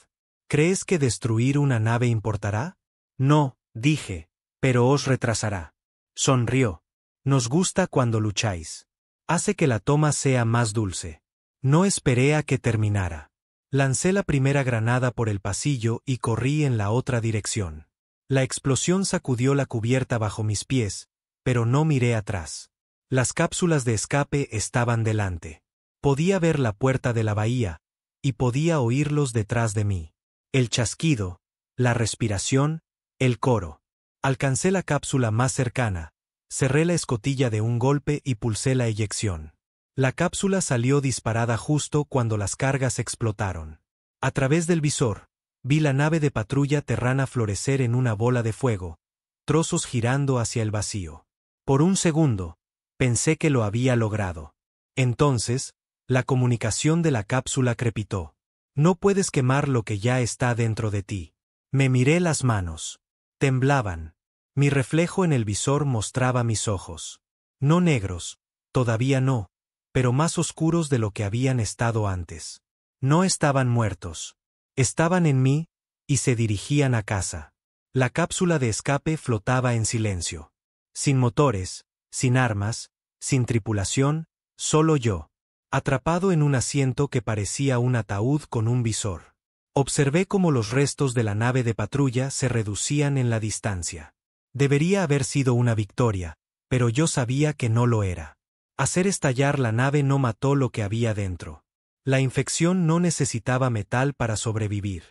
«¿Crees que destruir una nave importará?» «No», dije, «pero os retrasará». Sonrió. «Nos gusta cuando lucháis. Hace que la toma sea más dulce». No esperé a que terminara. Lancé la primera granada por el pasillo y corrí en la otra dirección. La explosión sacudió la cubierta bajo mis pies, pero no miré atrás. Las cápsulas de escape estaban delante. Podía ver la puerta de la bahía, y podía oírlos detrás de mí. El chasquido, la respiración, el coro. Alcancé la cápsula más cercana, cerré la escotilla de un golpe y pulsé la eyección. La cápsula salió disparada justo cuando las cargas explotaron. A través del visor, vi la nave de patrulla terrana florecer en una bola de fuego, trozos girando hacia el vacío. Por un segundo, pensé que lo había logrado. Entonces, la comunicación de la cápsula crepitó. «No puedes quemar lo que ya está dentro de ti». Me miré las manos. Temblaban. Mi reflejo en el visor mostraba mis ojos. No negros, todavía no, pero más oscuros de lo que habían estado antes. No estaban muertos. Estaban en mí, y se dirigían a casa. La cápsula de escape flotaba en silencio. Sin motores, sin armas, sin tripulación, solo yo. Atrapado en un asiento que parecía un ataúd con un visor. Observé cómo los restos de la nave de patrulla se reducían en la distancia. Debería haber sido una victoria, pero yo sabía que no lo era. Hacer estallar la nave no mató lo que había dentro. La infección no necesitaba metal para sobrevivir.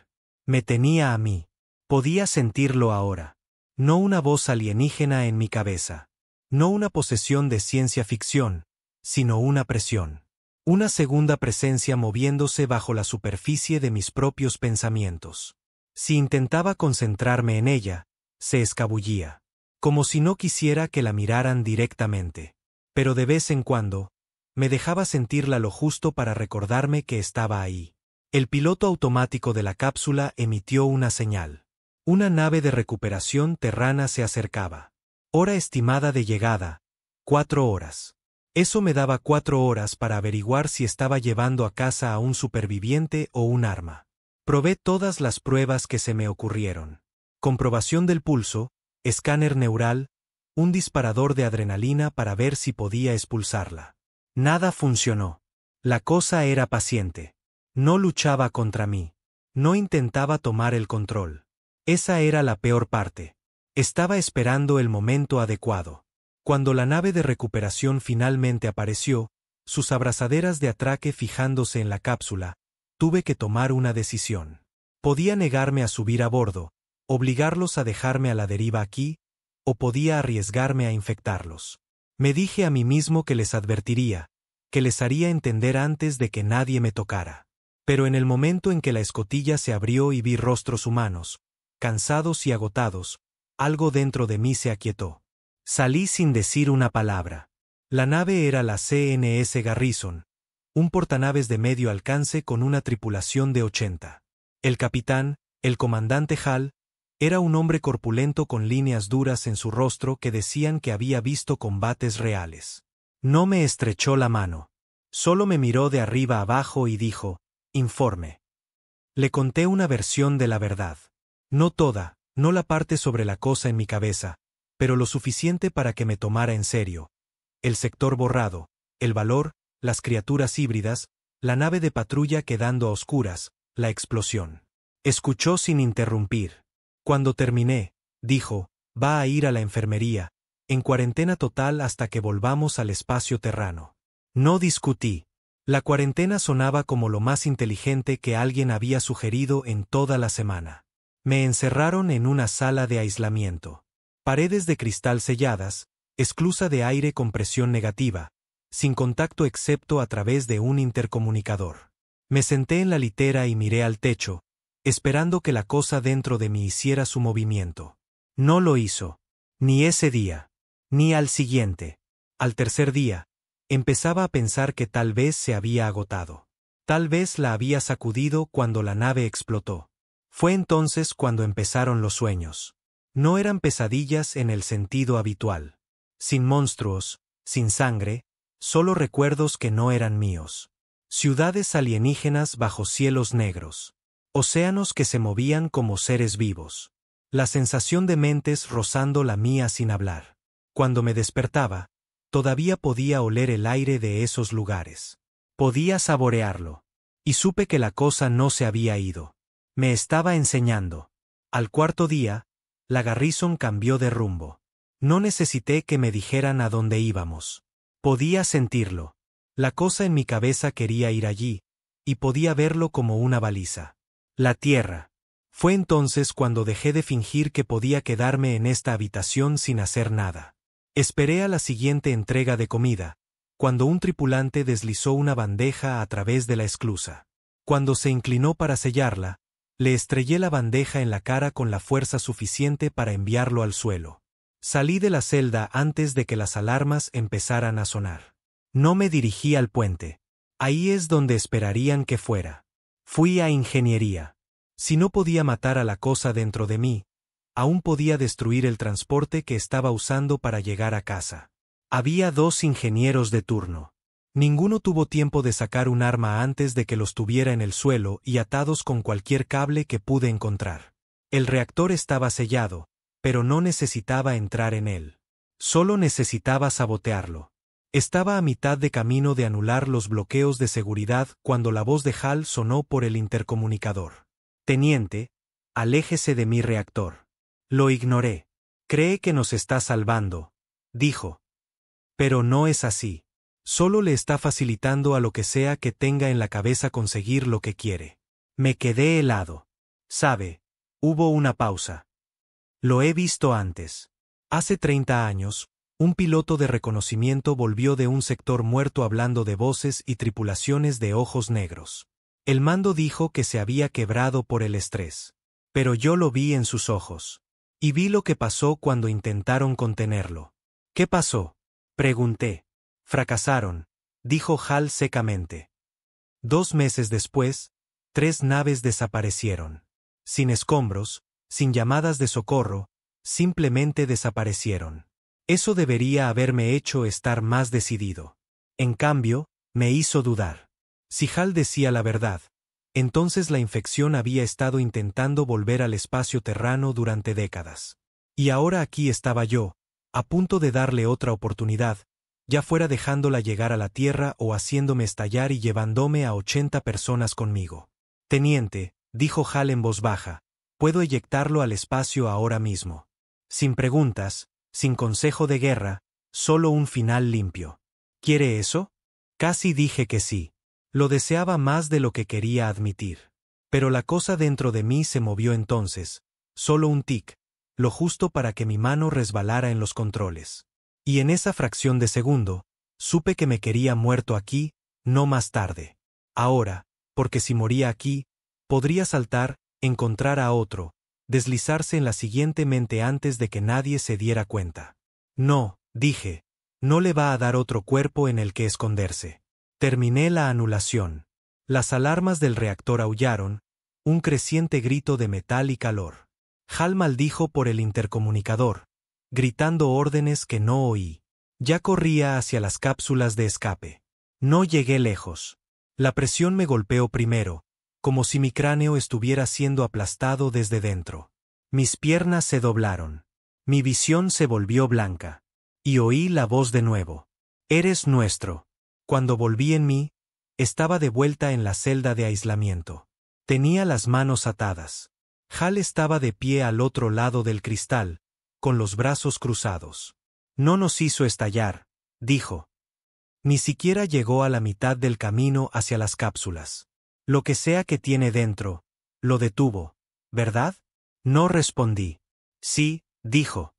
Me tenía a mí. Podía sentirlo ahora. No una voz alienígena en mi cabeza. No una posesión de ciencia ficción, sino una presión. Una segunda presencia moviéndose bajo la superficie de mis propios pensamientos. Si intentaba concentrarme en ella, se escabullía. Como si no quisiera que la miraran directamente. Pero de vez en cuando, me dejaba sentirla lo justo para recordarme que estaba ahí. El piloto automático de la cápsula emitió una señal. Una nave de recuperación terrana se acercaba. Hora estimada de llegada, 4 horas. Eso me daba 4 horas para averiguar si estaba llevando a casa a un superviviente o un arma. Probé todas las pruebas que se me ocurrieron. Comprobación del pulso, escáner neural, un disparador de adrenalina para ver si podía expulsarla. Nada funcionó. La cosa era paciente. No luchaba contra mí. No intentaba tomar el control. Esa era la peor parte. Estaba esperando el momento adecuado. Cuando la nave de recuperación finalmente apareció, sus abrazaderas de atraque fijándose en la cápsula, tuve que tomar una decisión. Podía negarme a subir a bordo, obligarlos a dejarme a la deriva aquí, o podía arriesgarme a infectarlos. Me dije a mí mismo que les advertiría, que les haría entender antes de que nadie me tocara. Pero en el momento en que la escotilla se abrió y vi rostros humanos, cansados y agotados, algo dentro de mí se aquietó. Salí sin decir una palabra. La nave era la CNS Garrison, un portanaves de medio alcance con una tripulación de 80. El capitán, el comandante Hall, era un hombre corpulento con líneas duras en su rostro que decían que había visto combates reales. No me estrechó la mano. Solo me miró de arriba abajo y dijo, «Informe». Le conté una versión de la verdad. No toda, no la parte sobre la cosa en mi cabeza, pero lo suficiente para que me tomara en serio. El sector borrado, el valor, las criaturas híbridas, la nave de patrulla quedando a oscuras, la explosión. Escuchó sin interrumpir. Cuando terminé, dijo, va a ir a la enfermería, en cuarentena total hasta que volvamos al espacio terrano. No discutí. La cuarentena sonaba como lo más inteligente que alguien había sugerido en toda la semana. Me encerraron en una sala de aislamiento. Paredes de cristal selladas, esclusa de aire con presión negativa, sin contacto excepto a través de un intercomunicador. Me senté en la litera y miré al techo, esperando que la cosa dentro de mí hiciera su movimiento. No lo hizo. Ni ese día. Ni al siguiente. Al tercer día, empezaba a pensar que tal vez se había agotado. Tal vez la había sacudido cuando la nave explotó. Fue entonces cuando empezaron los sueños. No eran pesadillas en el sentido habitual. Sin monstruos, sin sangre, solo recuerdos que no eran míos. Ciudades alienígenas bajo cielos negros. Océanos que se movían como seres vivos. La sensación de mentes rozando la mía sin hablar. Cuando me despertaba, todavía podía oler el aire de esos lugares. Podía saborearlo. Y supe que la cosa no se había ido. Me estaba enseñando. Al cuarto día, la Garrison cambió de rumbo. No necesité que me dijeran a dónde íbamos. Podía sentirlo. La cosa en mi cabeza quería ir allí, y podía verlo como una baliza. La Tierra. Fue entonces cuando dejé de fingir que podía quedarme en esta habitación sin hacer nada. Esperé a la siguiente entrega de comida, cuando un tripulante deslizó una bandeja a través de la esclusa. Cuando se inclinó para sellarla, le estrellé la bandeja en la cara con la fuerza suficiente para enviarlo al suelo. Salí de la celda antes de que las alarmas empezaran a sonar. No me dirigí al puente. Ahí es donde esperarían que fuera. Fui a ingeniería. Si no podía matar a la cosa dentro de mí, aún podía destruir el transporte que estaba usando para llegar a casa. Había 2 ingenieros de turno. Ninguno tuvo tiempo de sacar un arma antes de que los tuviera en el suelo y atados con cualquier cable que pude encontrar. El reactor estaba sellado, pero no necesitaba entrar en él. Solo necesitaba sabotearlo. Estaba a mitad de camino de anular los bloqueos de seguridad cuando la voz de Hal sonó por el intercomunicador. «Teniente, aléjese de mi reactor». Lo ignoré. «Cree que nos está salvando», dijo. Pero no es así. Solo le está facilitando a lo que sea que tenga en la cabeza conseguir lo que quiere. Me quedé helado. Sabe, hubo una pausa. Lo he visto antes. Hace 30 años, un piloto de reconocimiento volvió de un sector muerto hablando de voces y tripulaciones de ojos negros. El mando dijo que se había quebrado por el estrés. Pero yo lo vi en sus ojos. Y vi lo que pasó cuando intentaron contenerlo. ¿Qué pasó?, pregunté. Fracasaron, dijo Hal secamente. 2 meses después, 3 naves desaparecieron. Sin escombros, sin llamadas de socorro, simplemente desaparecieron. Eso debería haberme hecho estar más decidido. En cambio, me hizo dudar. Si Hal decía la verdad, entonces la infección había estado intentando volver al espacio terrano durante décadas. Y ahora aquí estaba yo, a punto de darle otra oportunidad, ya fuera dejándola llegar a la Tierra o haciéndome estallar y llevándome a 80 personas conmigo. «Teniente», dijo Hal en voz baja, «puedo eyectarlo al espacio ahora mismo. Sin preguntas, sin consejo de guerra, solo un final limpio. ¿Quiere eso?». Casi dije que sí. Lo deseaba más de lo que quería admitir. Pero la cosa dentro de mí se movió entonces, solo un tic, lo justo para que mi mano resbalara en los controles. Y en esa fracción de segundo, supe que me quería muerto aquí, no más tarde. Ahora, porque si moría aquí, podría saltar, encontrar a otro, deslizarse en la siguiente mente antes de que nadie se diera cuenta. «No», dije, No le va a dar otro cuerpo en el que esconderse. Terminé la anulación. Las alarmas del reactor aullaron, un creciente grito de metal y calor. Hal maldijo por el intercomunicador, gritando órdenes que no oí. Ya corría hacia las cápsulas de escape. No llegué lejos. La presión me golpeó primero, como si mi cráneo estuviera siendo aplastado desde dentro. Mis piernas se doblaron. Mi visión se volvió blanca. Y oí la voz de nuevo. Eres nuestro. Cuando volví en mí, estaba de vuelta en la celda de aislamiento. Tenía las manos atadas. Hal estaba de pie al otro lado del cristal, con los brazos cruzados. No nos hizo estallar, dijo. Ni siquiera llegó a la mitad del camino hacia las cápsulas. Lo que sea que tiene dentro, lo detuvo, ¿verdad? No respondí. Sí, dijo.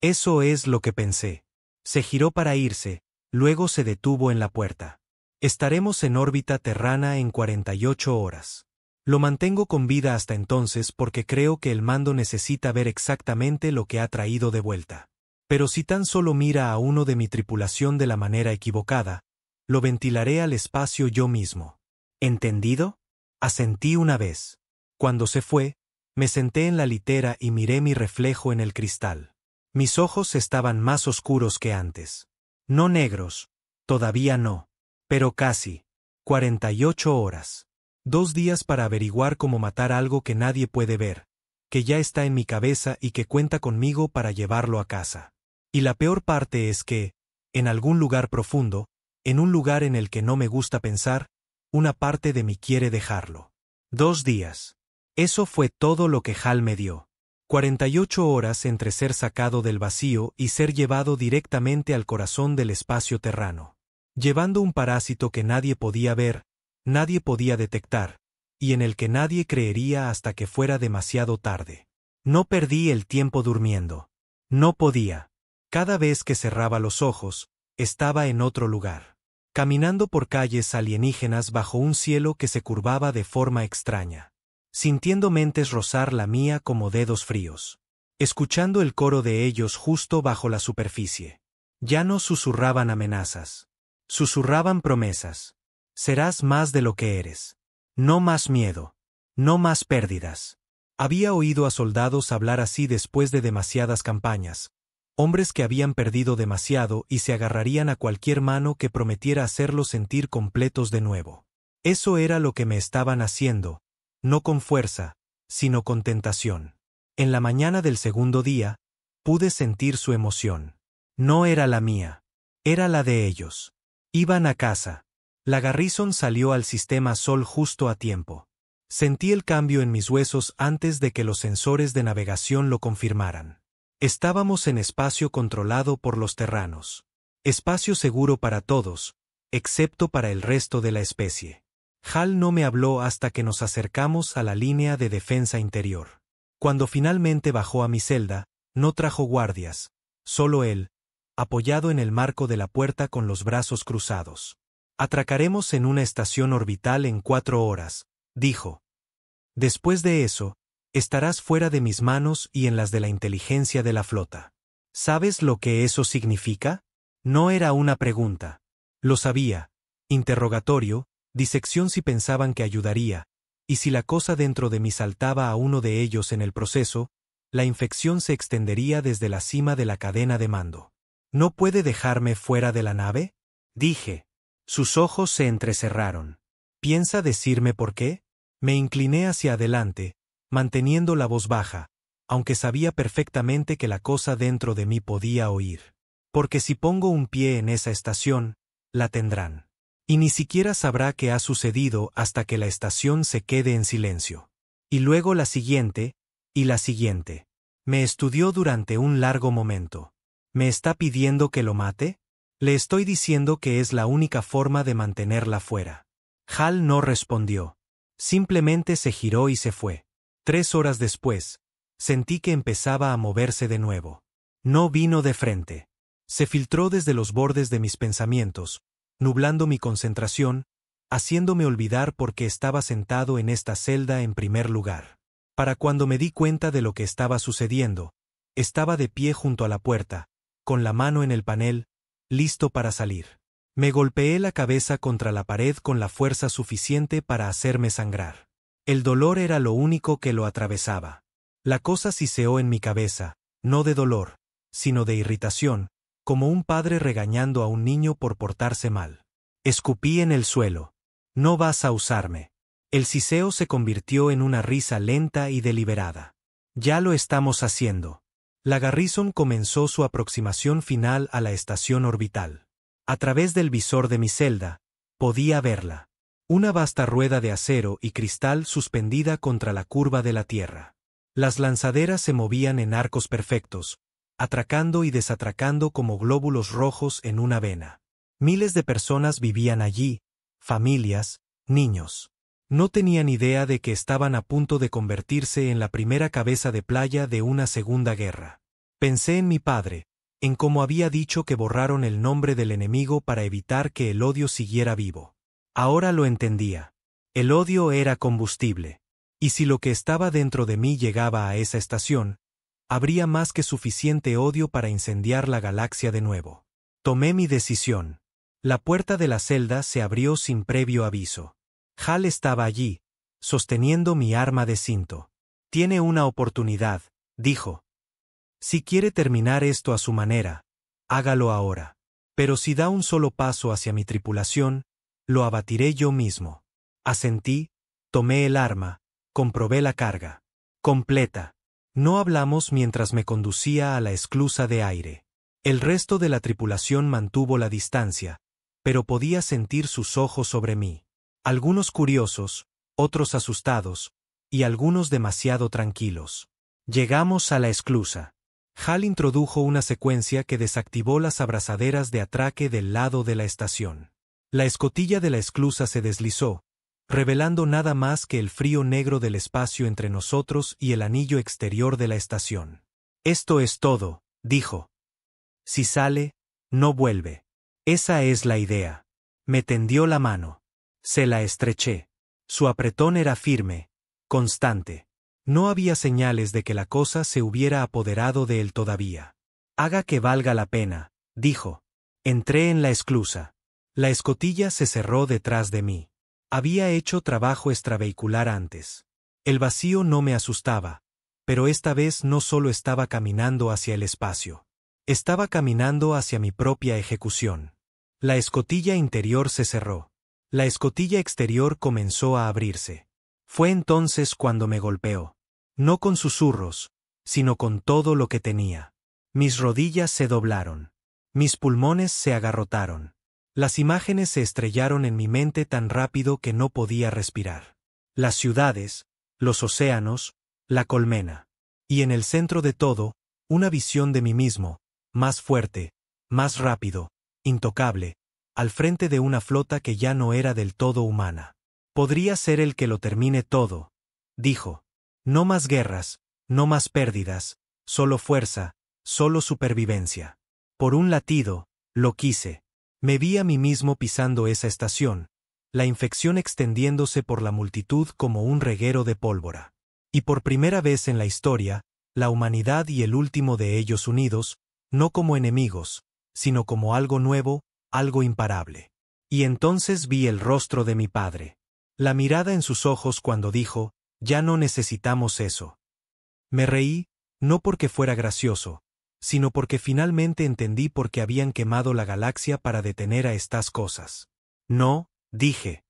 Eso es lo que pensé. Se giró para irse, luego se detuvo en la puerta. Estaremos en órbita terrana en 48 horas. Lo mantengo con vida hasta entonces porque creo que el mando necesita ver exactamente lo que ha traído de vuelta. Pero si tan solo mira a uno de mi tripulación de la manera equivocada, lo ventilaré al espacio yo mismo. ¿Entendido? Asentí una vez. Cuando se fue, me senté en la litera y miré mi reflejo en el cristal. Mis ojos estaban más oscuros que antes. No negros, todavía no, pero casi. 48 horas. 2 días para averiguar cómo matar algo que nadie puede ver, que ya está en mi cabeza y que cuenta conmigo para llevarlo a casa. Y la peor parte es que, en algún lugar profundo, en un lugar en el que no me gusta pensar, una parte de mí quiere dejarlo. 2 días. Eso fue todo lo que Hal me dio. 48 horas entre ser sacado del vacío y ser llevado directamente al corazón del espacio terrano. Llevando un parásito que nadie podía ver, nadie podía detectar, y en el que nadie creería hasta que fuera demasiado tarde. No perdí el tiempo durmiendo. No podía. Cada vez que cerraba los ojos, estaba en otro lugar. Caminando por calles alienígenas bajo un cielo que se curvaba de forma extraña. Sintiendo mentes rozar la mía como dedos fríos. Escuchando el coro de ellos justo bajo la superficie. Ya no susurraban amenazas. Susurraban promesas. Serás más de lo que eres. No más miedo. No más pérdidas. Había oído a soldados hablar así después de demasiadas campañas. Hombres que habían perdido demasiado y se agarrarían a cualquier mano que prometiera hacerlos sentir completos de nuevo. Eso era lo que me estaban haciendo, no con fuerza, sino con tentación. En la mañana del segundo día, pude sentir su emoción. No era la mía. Era la de ellos. Iban a casa. La Garrison salió al sistema Sol justo a tiempo. Sentí el cambio en mis huesos antes de que los sensores de navegación lo confirmaran. Estábamos en espacio controlado por los terranos. Espacio seguro para todos, excepto para el resto de la especie. Hal no me habló hasta que nos acercamos a la línea de defensa interior. Cuando finalmente bajó a mi celda, no trajo guardias, solo él, apoyado en el marco de la puerta con los brazos cruzados. Atracaremos en una estación orbital en 4 horas, dijo. Después de eso, estarás fuera de mis manos y en las de la inteligencia de la flota. ¿Sabes lo que eso significa? No era una pregunta. Lo sabía. Interrogatorio, disección si pensaban que ayudaría, y si la cosa dentro de mí saltaba a uno de ellos en el proceso, la infección se extendería desde la cima de la cadena de mando. ¿No puede dejarme fuera de la nave? Dije. Sus ojos se entrecerraron. ¿Piensa decirme por qué? Me incliné hacia adelante, manteniendo la voz baja, aunque sabía perfectamente que la cosa dentro de mí podía oír. Porque si pongo un pie en esa estación, la tendrán. Y ni siquiera sabrá qué ha sucedido hasta que la estación se quede en silencio. Y luego la siguiente, y la siguiente. Me estudió durante un largo momento. ¿Me está pidiendo que lo mate? Le estoy diciendo que es la única forma de mantenerla fuera. Hal no respondió. Simplemente se giró y se fue. 3 horas después, sentí que empezaba a moverse de nuevo. No vino de frente. Se filtró desde los bordes de mis pensamientos, nublando mi concentración, haciéndome olvidar por qué estaba sentado en esta celda en primer lugar. Para cuando me di cuenta de lo que estaba sucediendo, estaba de pie junto a la puerta, con la mano en el panel, listo para salir. Me golpeé la cabeza contra la pared con la fuerza suficiente para hacerme sangrar. El dolor era lo único que lo atravesaba. La cosa siseó en mi cabeza, no de dolor, sino de irritación, como un padre regañando a un niño por portarse mal. Escupí en el suelo. No vas a usarme. El siseo se convirtió en una risa lenta y deliberada. Ya lo estamos haciendo. La Garrison comenzó su aproximación final a la estación orbital. A través del visor de mi celda, podía verla. Una vasta rueda de acero y cristal suspendida contra la curva de la Tierra. Las lanzaderas se movían en arcos perfectos, atracando y desatracando como glóbulos rojos en una vena. Miles de personas vivían allí, familias, niños. No tenían idea de que estaban a punto de convertirse en la primera cabeza de playa de una segunda guerra. Pensé en mi padre, en cómo había dicho que borraron el nombre del enemigo para evitar que el odio siguiera vivo. Ahora lo entendía. El odio era combustible. Y si lo que estaba dentro de mí llegaba a esa estación, habría más que suficiente odio para incendiar la galaxia de nuevo. Tomé mi decisión. La puerta de la celda se abrió sin previo aviso. Hal estaba allí, sosteniendo mi arma de cinto. Tiene una oportunidad, dijo. Si quiere terminar esto a su manera, hágalo ahora. Pero si da un solo paso hacia mi tripulación, lo abatiré yo mismo. Asentí, tomé el arma, comprobé la carga. Completa. No hablamos mientras me conducía a la esclusa de aire. El resto de la tripulación mantuvo la distancia, pero podía sentir sus ojos sobre mí. Algunos curiosos, otros asustados, y algunos demasiado tranquilos. Llegamos a la esclusa. Hal introdujo una secuencia que desactivó las abrazaderas de atraque del lado de la estación. La escotilla de la esclusa se deslizó, revelando nada más que el frío negro del espacio entre nosotros y el anillo exterior de la estación. Esto es todo, dijo. Si sale, no vuelve. Esa es la idea. Me tendió la mano. Se la estreché. Su apretón era firme, constante. No había señales de que la cosa se hubiera apoderado de él todavía. Haga que valga la pena, dijo. Entré en la esclusa. La escotilla se cerró detrás de mí. Había hecho trabajo extravehicular antes. El vacío no me asustaba, pero esta vez no solo estaba caminando hacia el espacio. Estaba caminando hacia mi propia ejecución. La escotilla interior se cerró. La escotilla exterior comenzó a abrirse. Fue entonces cuando me golpeó. No con susurros, sino con todo lo que tenía. Mis rodillas se doblaron. Mis pulmones se agarrotaron. Las imágenes se estrellaron en mi mente tan rápido que no podía respirar. Las ciudades, los océanos, la colmena. Y en el centro de todo, una visión de mí mismo, más fuerte, más rápido, intocable, al frente de una flota que ya no era del todo humana. Podría ser el que lo termine todo, dijo. No más guerras, no más pérdidas, solo fuerza, solo supervivencia. Por un latido, lo quise. Me vi a mí mismo pisando esa estación, la infección extendiéndose por la multitud como un reguero de pólvora. Y por primera vez en la historia, la humanidad y el último de ellos unidos, no como enemigos, sino como algo nuevo, algo imparable. Y entonces vi el rostro de mi padre. La mirada en sus ojos cuando dijo, ya no necesitamos eso. Me reí, no porque fuera gracioso, sino porque finalmente entendí por qué habían quemado la galaxia para detener a estas cosas. No, dije.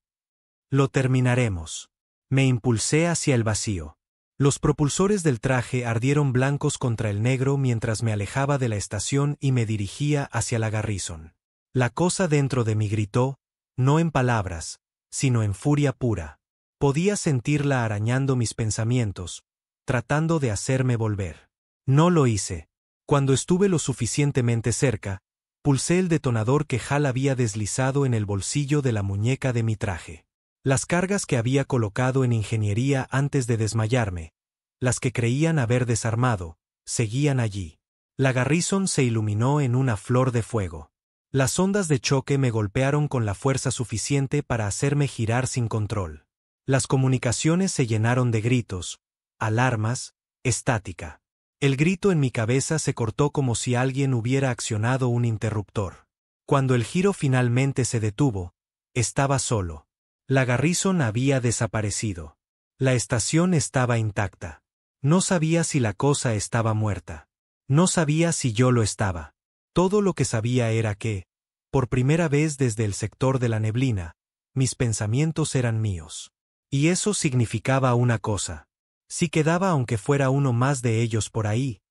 Lo terminaremos. Me impulsé hacia el vacío. Los propulsores del traje ardieron blancos contra el negro mientras me alejaba de la estación y me dirigía hacia la Garrison. La cosa dentro de mí gritó, no en palabras, sino en furia pura. Podía sentirla arañando mis pensamientos, tratando de hacerme volver. No lo hice. Cuando estuve lo suficientemente cerca, pulsé el detonador que Hal había deslizado en el bolsillo de la muñeca de mi traje. Las cargas que había colocado en ingeniería antes de desmayarme, las que creían haber desarmado, seguían allí. La Garrison se iluminó en una flor de fuego. Las ondas de choque me golpearon con la fuerza suficiente para hacerme girar sin control. Las comunicaciones se llenaron de gritos, alarmas, estática. El grito en mi cabeza se cortó como si alguien hubiera accionado un interruptor. Cuando el giro finalmente se detuvo, estaba solo. La Garrison había desaparecido. La estación estaba intacta. No sabía si la cosa estaba muerta. No sabía si yo lo estaba. Todo lo que sabía era que, por primera vez desde el sector de la neblina, mis pensamientos eran míos. Y eso significaba una cosa. Si quedaba aunque fuera uno más de ellos por ahí,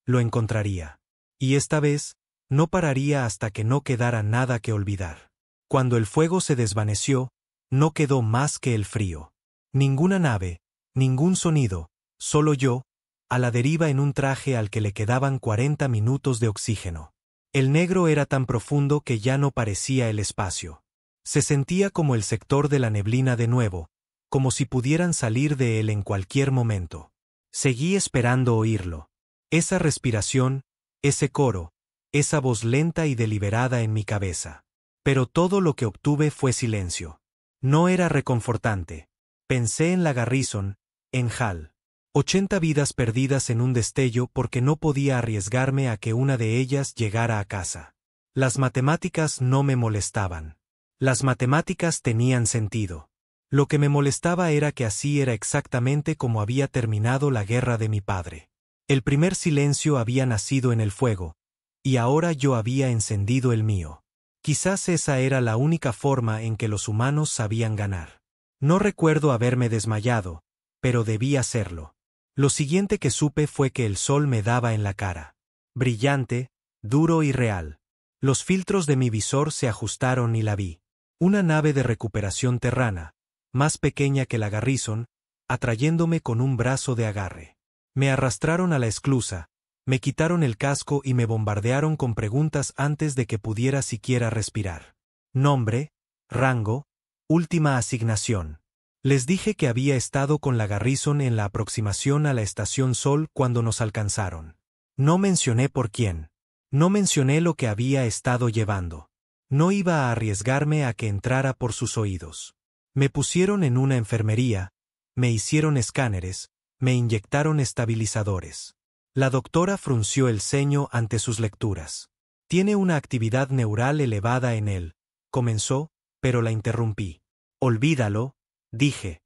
lo encontraría. Y esta vez, no pararía hasta que no quedara nada que olvidar. Cuando el fuego se desvaneció, no quedó más que el frío. Ninguna nave, ningún sonido, solo yo, a la deriva en un traje al que le quedaban 40 minutos de oxígeno. El negro era tan profundo que ya no parecía el espacio. Se sentía como el sector de la neblina de nuevo, como si pudieran salir de él en cualquier momento. Seguí esperando oírlo. Esa respiración, ese coro, esa voz lenta y deliberada en mi cabeza. Pero todo lo que obtuve fue silencio. No era reconfortante. Pensé en la Garrison, en Hal. 80 vidas perdidas en un destello porque no podía arriesgarme a que una de ellas llegara a casa. Las matemáticas no me molestaban. Las matemáticas tenían sentido. Lo que me molestaba era que así era exactamente como había terminado la guerra de mi padre. El primer silencio había nacido en el fuego, y ahora yo había encendido el mío. Quizás esa era la única forma en que los humanos sabían ganar. No recuerdo haberme desmayado, pero debí hacerlo. Lo siguiente que supe fue que el sol me daba en la cara. Brillante, duro y real. Los filtros de mi visor se ajustaron y la vi. Una nave de recuperación terrana, más pequeña que la Garrison, atrayéndome con un brazo de agarre. Me arrastraron a la esclusa, me quitaron el casco y me bombardearon con preguntas antes de que pudiera siquiera respirar. Nombre, rango, última asignación. Les dije que había estado con la Garrison en la aproximación a la estación Sol cuando nos alcanzaron. No mencioné por quién. No mencioné lo que había estado llevando. No iba a arriesgarme a que entrara por sus oídos. Me pusieron en una enfermería, me hicieron escáneres, me inyectaron estabilizadores. La doctora frunció el ceño ante sus lecturas. Tiene una actividad neural elevada en él, comenzó, pero la interrumpí. Olvídalo, dije.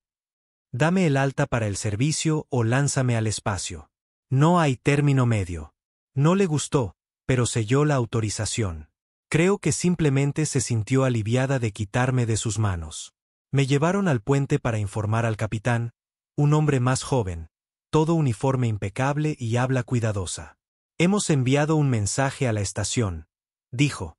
Dame el alta para el servicio o lánzame al espacio. No hay término medio. No le gustó, pero selló la autorización. Creo que simplemente se sintió aliviada de quitarme de sus manos. Me llevaron al puente para informar al capitán, un hombre más joven, todo uniforme impecable y habla cuidadosa. Hemos enviado un mensaje a la estación, dijo.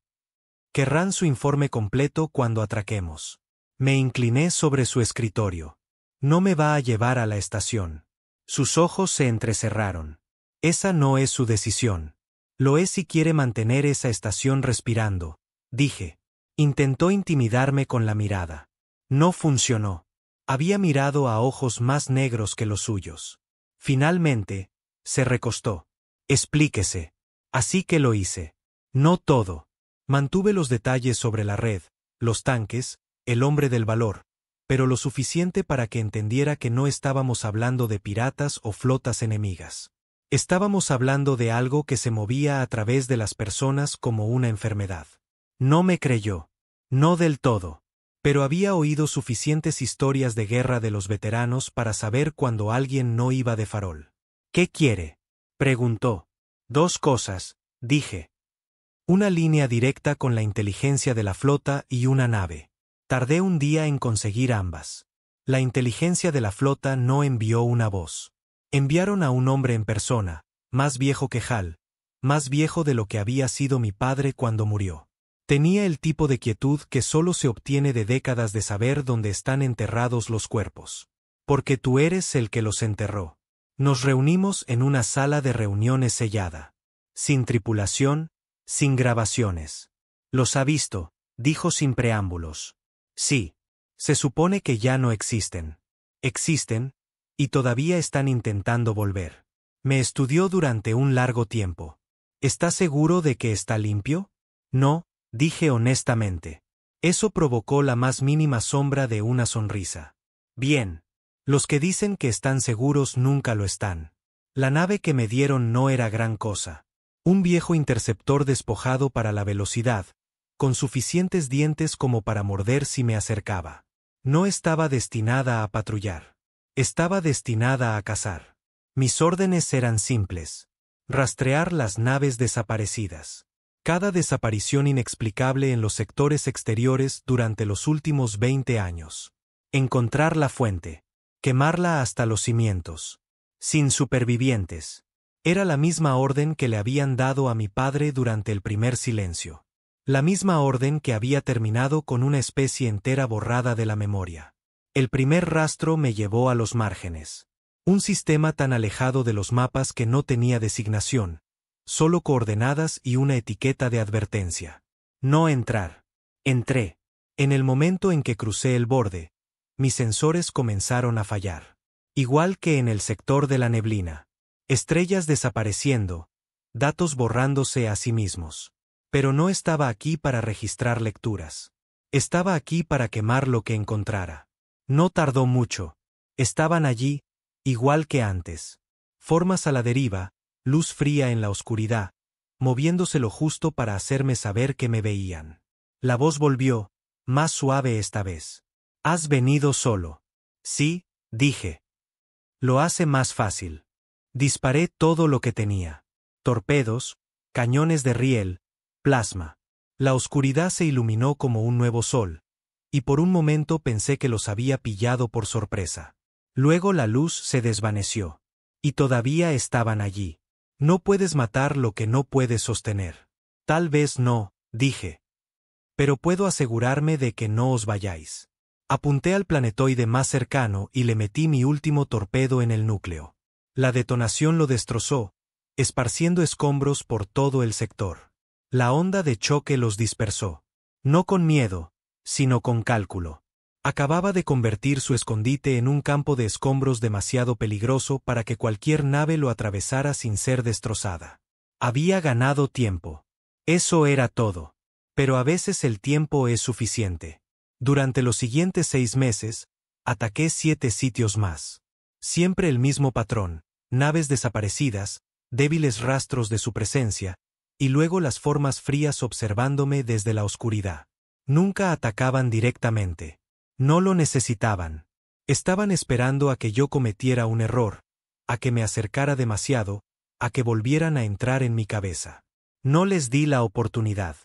Querrán su informe completo cuando atraquemos. Me incliné sobre su escritorio. No me va a llevar a la estación. Sus ojos se entrecerraron. Esa no es su decisión. Lo es si quiere mantener esa estación respirando, dije. Intentó intimidarme con la mirada. No funcionó. Había mirado a ojos más negros que los suyos. Finalmente, se recostó. Explíquese. Así que lo hice. No todo. Mantuve los detalles sobre la red, los tanques, el hombre del valor, pero lo suficiente para que entendiera que no estábamos hablando de piratas o flotas enemigas. Estábamos hablando de algo que se movía a través de las personas como una enfermedad. No me creyó. No del todo. Pero había oído suficientes historias de guerra de los veteranos para saber cuando alguien no iba de farol. ¿Qué quiere?, preguntó. 2 cosas, dije. Una línea directa con la inteligencia de la flota y una nave. Tardé un día en conseguir ambas. La inteligencia de la flota no envió una voz. Enviaron a un hombre en persona, más viejo que Hal, más viejo de lo que había sido mi padre cuando murió. Tenía el tipo de quietud que solo se obtiene de décadas de saber dónde están enterrados los cuerpos. Porque tú eres el que los enterró. Nos reunimos en una sala de reuniones sellada. Sin tripulación, sin grabaciones. Los ha visto, dijo sin preámbulos. Sí. Se supone que ya no existen. Existen, y todavía están intentando volver. Me estudió durante un largo tiempo. ¿Está seguro de que está limpio? No, dije honestamente. Eso provocó la más mínima sombra de una sonrisa. Bien. Los que dicen que están seguros nunca lo están. La nave que me dieron no era gran cosa. Un viejo interceptor despojado para la velocidad, con suficientes dientes como para morder si me acercaba. No estaba destinada a patrullar. Estaba destinada a cazar. Mis órdenes eran simples. Rastrear las naves desaparecidas. Cada desaparición inexplicable en los sectores exteriores durante los últimos 20 años. Encontrar la fuente. Quemarla hasta los cimientos. Sin supervivientes. Era la misma orden que le habían dado a mi padre durante el primer silencio. La misma orden que había terminado con una especie entera borrada de la memoria. El primer rastro me llevó a los márgenes. Un sistema tan alejado de los mapas que no tenía designación. Solo coordenadas y una etiqueta de advertencia. No entrar. Entré. En el momento en que crucé el borde, mis sensores comenzaron a fallar. Igual que en el sector de la neblina. Estrellas desapareciendo, datos borrándose a sí mismos. Pero no estaba aquí para registrar lecturas. Estaba aquí para quemar lo que encontrara. No tardó mucho. Estaban allí, igual que antes. Formas a la deriva, luz fría en la oscuridad, moviéndose lo justo para hacerme saber que me veían. La voz volvió, más suave esta vez. ¿Has venido solo? Sí, dije. Lo hace más fácil. Disparé todo lo que tenía. Torpedos, cañones de riel, plasma. La oscuridad se iluminó como un nuevo sol, y por un momento pensé que los había pillado por sorpresa. Luego la luz se desvaneció. Y todavía estaban allí. No puedes matar lo que no puedes sostener. Tal vez no, dije. Pero puedo asegurarme de que no os vayáis. Apunté al planetoide más cercano y le metí mi último torpedo en el núcleo. La detonación lo destrozó, esparciendo escombros por todo el sector. La onda de choque los dispersó. No con miedo, sino con cálculo. Acababa de convertir su escondite en un campo de escombros demasiado peligroso para que cualquier nave lo atravesara sin ser destrozada. Había ganado tiempo. Eso era todo. Pero a veces el tiempo es suficiente. Durante los siguientes 6 meses, ataqué 7 sitios más. Siempre el mismo patrón. Naves desaparecidas, débiles rastros de su presencia, y luego las formas frías observándome desde la oscuridad. Nunca atacaban directamente. No lo necesitaban. Estaban esperando a que yo cometiera un error, a que me acercara demasiado, a que volvieran a entrar en mi cabeza. No les di la oportunidad.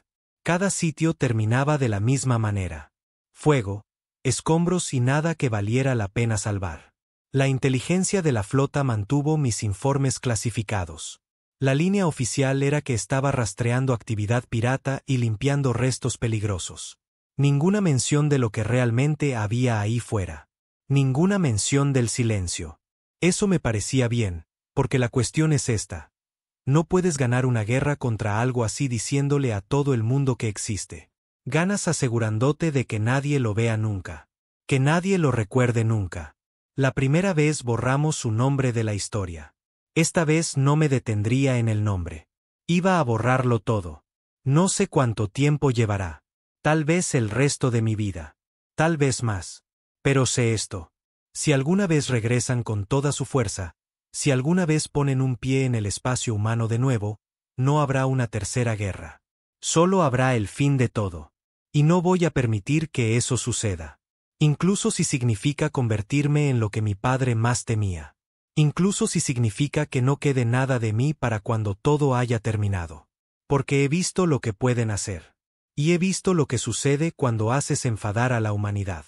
Cada sitio terminaba de la misma manera. Fuego, escombros y nada que valiera la pena salvar. La inteligencia de la flota mantuvo mis informes clasificados. La línea oficial era que estaba rastreando actividad pirata y limpiando restos peligrosos. Ninguna mención de lo que realmente había ahí fuera. Ninguna mención del silencio. Eso me parecía bien, porque la cuestión es esta. No puedes ganar una guerra contra algo así diciéndole a todo el mundo que existe. Ganas asegurándote de que nadie lo vea nunca. Que nadie lo recuerde nunca. La primera vez borramos su nombre de la historia. Esta vez no me detendría en el nombre. Iba a borrarlo todo. No sé cuánto tiempo llevará. Tal vez el resto de mi vida. Tal vez más. Pero sé esto. Si alguna vez regresan con toda su fuerza, si alguna vez ponen un pie en el espacio humano de nuevo, no habrá una tercera guerra. Solo habrá el fin de todo. Y no voy a permitir que eso suceda. Incluso si significa convertirme en lo que mi padre más temía. Incluso si significa que no quede nada de mí para cuando todo haya terminado. Porque he visto lo que pueden hacer. Y he visto lo que sucede cuando haces enfadar a la humanidad.